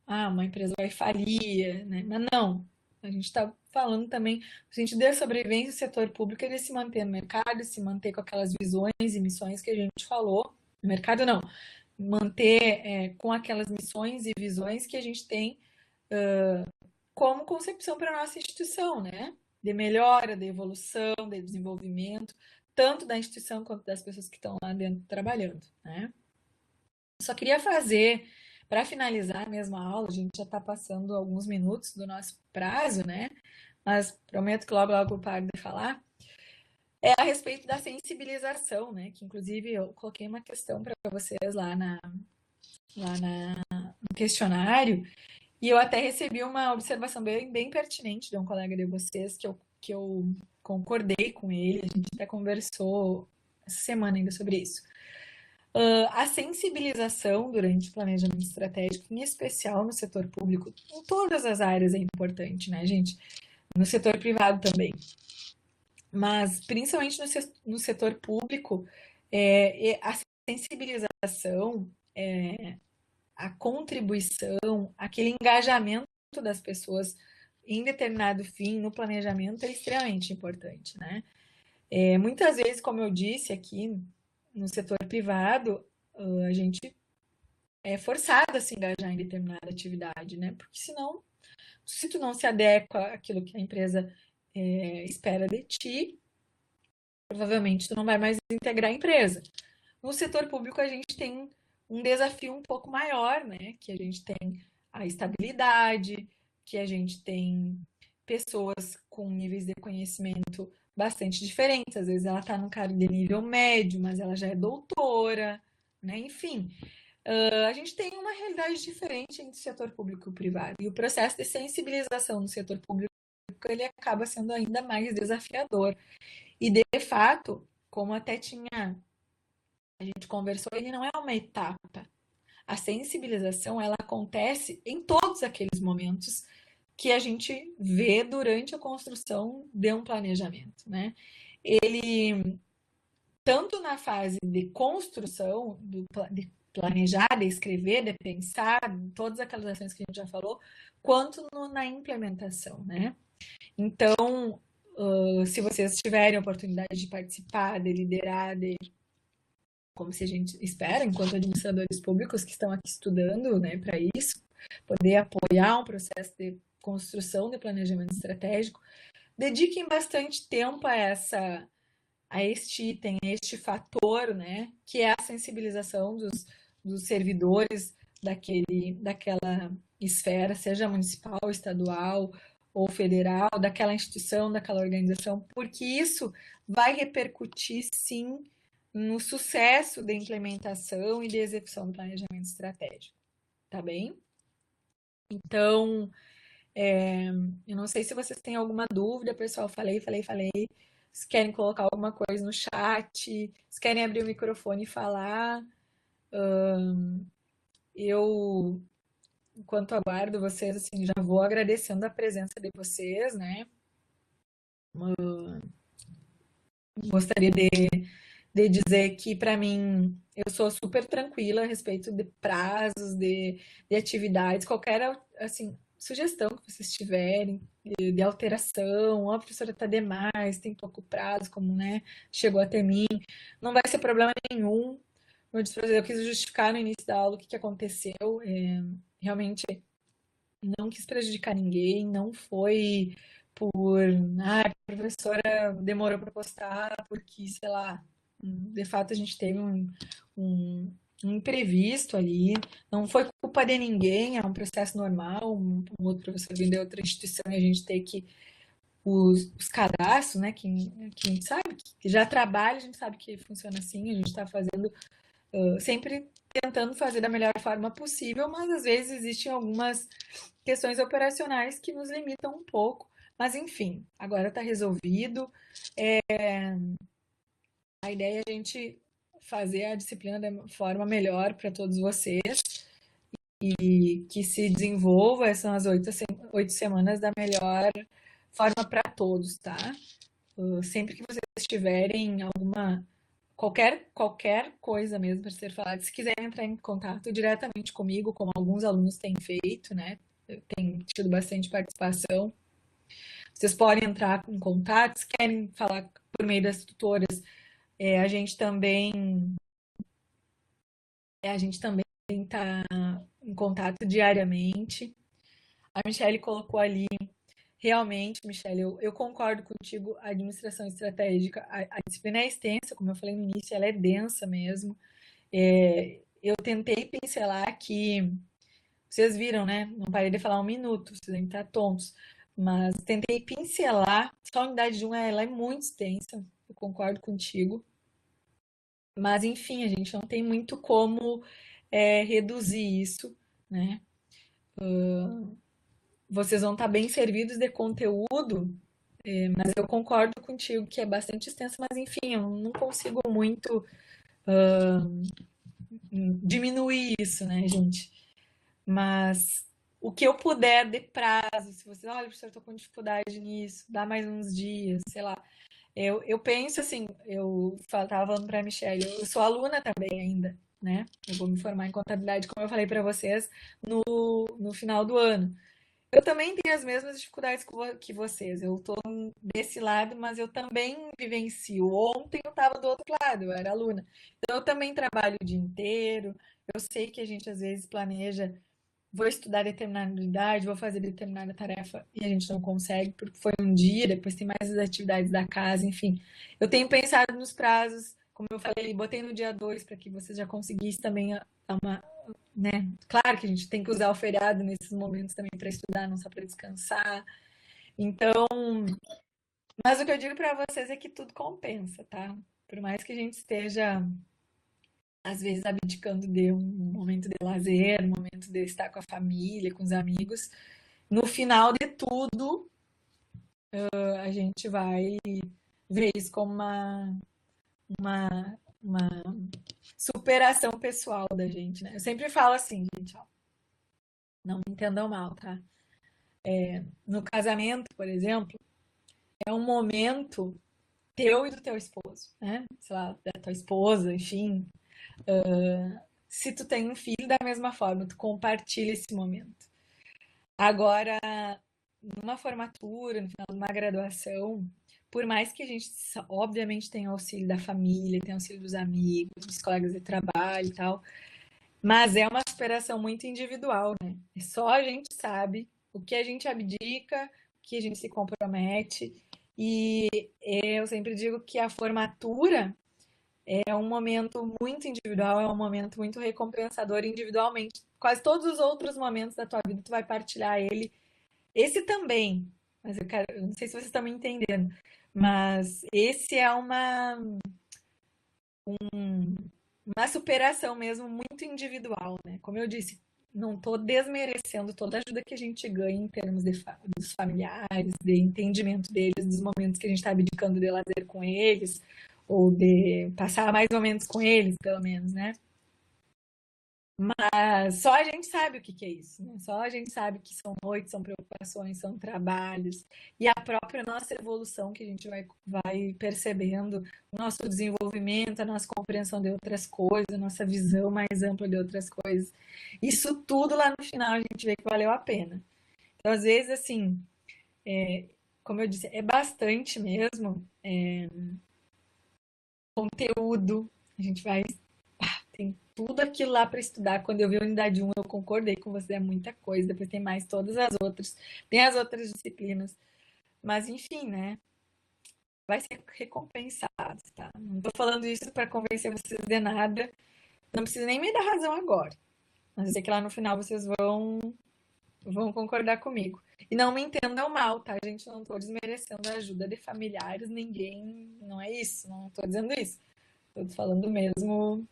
Ah, uma empresa vai falir, né? Mas não, a gente está falando também no sentido de sobrevivência do setor público, ele se manter no mercado, se manter com aquelas visões e missões que a gente falou, no mercado não, manter com aquelas missões e visões que a gente tem como concepção para a nossa instituição, né? De melhora, de evolução, de desenvolvimento, tanto da instituição quanto das pessoas que estão lá dentro trabalhando, né? Só queria fazer, para finalizar mesmo a aula, a gente já está passando alguns minutos do nosso prazo, né? Mas prometo que logo, logo eu paro de falar. É a respeito da sensibilização, né? Que inclusive eu coloquei uma questão para vocês no questionário, e eu até recebi uma observação bem pertinente de um colega de vocês, que eu concordei com ele, a gente até conversou essa semana ainda sobre isso. A sensibilização durante o planejamento estratégico, em especial no setor público, em todas as áreas é importante, né, gente? No setor privado também. Mas, principalmente no setor público, a sensibilização, a contribuição, aquele engajamento das pessoas em determinado fim, no planejamento, é extremamente importante, né? Muitas vezes, como eu disse aqui, no setor privado, a gente é forçado a se engajar em determinada atividade, né? Porque senão, se tu não se adequa àquilo que a empresa espera de ti, provavelmente tu não vai mais integrar a empresa. No setor público, a gente tem um desafio um pouco maior, né? Que a gente tem a estabilidade, que a gente tem pessoas com níveis de conhecimento bastante diferentes. Às vezes ela está num cargo de nível médio, mas ela já é doutora, né? Enfim, a gente tem uma realidade diferente entre o setor público e o privado. E o processo de sensibilização no setor público ele acaba sendo ainda mais desafiador. E, de fato, como até a gente conversou, ele não é uma etapa. A sensibilização, ela acontece em todos aqueles momentos que a gente vê durante a construção de um planejamento, né? Ele, tanto na fase de construção, de planejar, de escrever, de pensar, todas aquelas ações que a gente já falou, quanto na implementação, né? Então, se vocês tiverem a oportunidade de participar, de liderar, como se a gente espera, enquanto administradores públicos que estão aqui estudando, né, para isso, poder apoiar um processo de construção de planejamento estratégico, dediquem bastante tempo a este item, a este fator, né, que é a sensibilização dos servidores daquela esfera, seja municipal, estadual ou federal, daquela instituição, daquela organização, porque isso vai repercutir, sim, no sucesso da implementação e da execução do planejamento estratégico, tá bem? Então, eu não sei se vocês têm alguma dúvida, pessoal, falei. Se querem colocar alguma coisa no chat, se querem abrir o microfone e falar, eu, enquanto aguardo vocês, assim, já vou agradecendo a presença de vocês, né? Gostaria de de dizer que, para mim, eu sou super tranquila a respeito de prazos, de atividades, qualquer, assim, sugestão que vocês tiverem, de alteração, ó, a professora está demais, tem pouco prazo, como, né, chegou até mim, não vai ser problema nenhum. Como eu disse pra vocês, eu quis justificar no início da aula o que que aconteceu, realmente não quis prejudicar ninguém, não foi por, a professora demorou para postar, porque, sei lá, de fato a gente teve um, um imprevisto ali, não foi culpa de ninguém, é um processo normal, um outro professor vindo de outra instituição e a gente tem que, os cadastros, né, quem sabe, que já trabalha, a gente sabe que funciona assim, a gente está fazendo, sempre tentando fazer da melhor forma possível, mas às vezes existem algumas questões operacionais que nos limitam um pouco. Mas enfim, agora está resolvido. A ideia é a gente fazer a disciplina da forma melhor para todos vocês e que se desenvolva essas 8 semanas da melhor forma para todos, tá? Sempre que vocês tiverem qualquer coisa mesmo para ser falada, se quiserem entrar em contato diretamente comigo, como alguns alunos têm feito, né? Tem tido bastante participação. Vocês podem entrar em contato, se querem falar por meio das tutoras, a gente também está em contato diariamente. A Michelle colocou ali, realmente, Michelle, eu concordo contigo, a administração estratégica, a disciplina é extensa, como eu falei no início, ela é densa mesmo. Eu tentei pincelar aqui, vocês viram, né? Não parei de falar um minuto, vocês devem estar tontos. Mas tentei pincelar, só a unidade de 1 ela é muito extensa, eu concordo contigo. Mas, enfim, a gente não tem muito como reduzir isso, né? Vocês vão estar bem servidos de conteúdo, mas eu concordo contigo que é bastante extenso, mas, enfim, eu não consigo muito diminuir isso, né, gente? Mas o que eu puder de prazo, se você, olha, professor, eu tô com dificuldade nisso, dá mais uns dias, sei lá. Eu penso assim, eu estava falando para a Michelle, eu sou aluna também ainda, né? Eu vou me formar em contabilidade, como eu falei para vocês, no final do ano. Eu também tenho as mesmas dificuldades que vocês. Eu estou desse lado, mas eu também vivencio. Ontem eu estava do outro lado, eu era aluna. Então eu também trabalho o dia inteiro. Eu sei que a gente às vezes planeja, vou estudar determinada unidade, vou fazer determinada tarefa e a gente não consegue porque foi um dia, depois tem mais as atividades da casa, enfim. Eu tenho pensado nos prazos, como eu falei, botei no dia 2 para que vocês já conseguissem também dar uma, né? Claro que a gente tem que usar o feriado nesses momentos também para estudar, não só para descansar. Então, mas o que eu digo para vocês é que tudo compensa, tá? Por mais que a gente esteja às vezes abdicando de um momento de lazer, um momento de estar com a família, com os amigos, no final de tudo, a gente vai ver isso como uma superação pessoal da gente, né? Eu sempre falo assim, gente, ó, não me entendam mal, tá? No casamento, por exemplo, é um momento teu e do teu esposo, né? Sei lá, da tua esposa, enfim. Se tu tem um filho, da mesma forma, tu compartilha esse momento. Agora, numa formatura, no final de uma graduação, por mais que a gente, obviamente, tenha auxílio da família, tenha auxílio dos amigos, dos colegas de trabalho e tal, mas é uma superação muito individual, né? Só a gente sabe o que a gente abdica, o que a gente se compromete, e eu sempre digo que a formatura é um momento muito individual, é um momento muito recompensador individualmente. Quase todos os outros momentos da tua vida tu vai partilhar ele. Esse também, mas eu não sei se vocês estão me entendendo, mas esse é uma superação mesmo muito individual, né? Como eu disse, não estou desmerecendo toda a ajuda que a gente ganha em termos dos familiares, de entendimento deles, dos momentos que a gente está abdicando de lazer com eles, ou de passar mais momentos com eles, pelo menos, né? Só a gente sabe o que que é isso, né? Só a gente sabe que são noites, são preocupações, são trabalhos, e a própria nossa evolução que a gente vai percebendo, o nosso desenvolvimento, a nossa compreensão de outras coisas, a nossa visão mais ampla de outras coisas. Isso tudo lá no final a gente vê que valeu a pena. Então, às vezes, assim, como eu disse, é bastante mesmo conteúdo, a gente vai tem tudo aquilo lá para estudar. Quando eu vi a unidade 1, eu concordei com você, é muita coisa. Depois tem mais todas as outras. Tem as outras disciplinas. Mas, enfim, né? Vai ser recompensado, tá? Não tô falando isso para convencer vocês de nada. Não precisa nem me dar razão agora. Mas eu sei que lá no final vocês vão concordar comigo. E não me entendam mal, tá, gente? Eu não tô desmerecendo a ajuda de familiares, ninguém. Não é isso. Não tô dizendo isso. Tô falando mesmo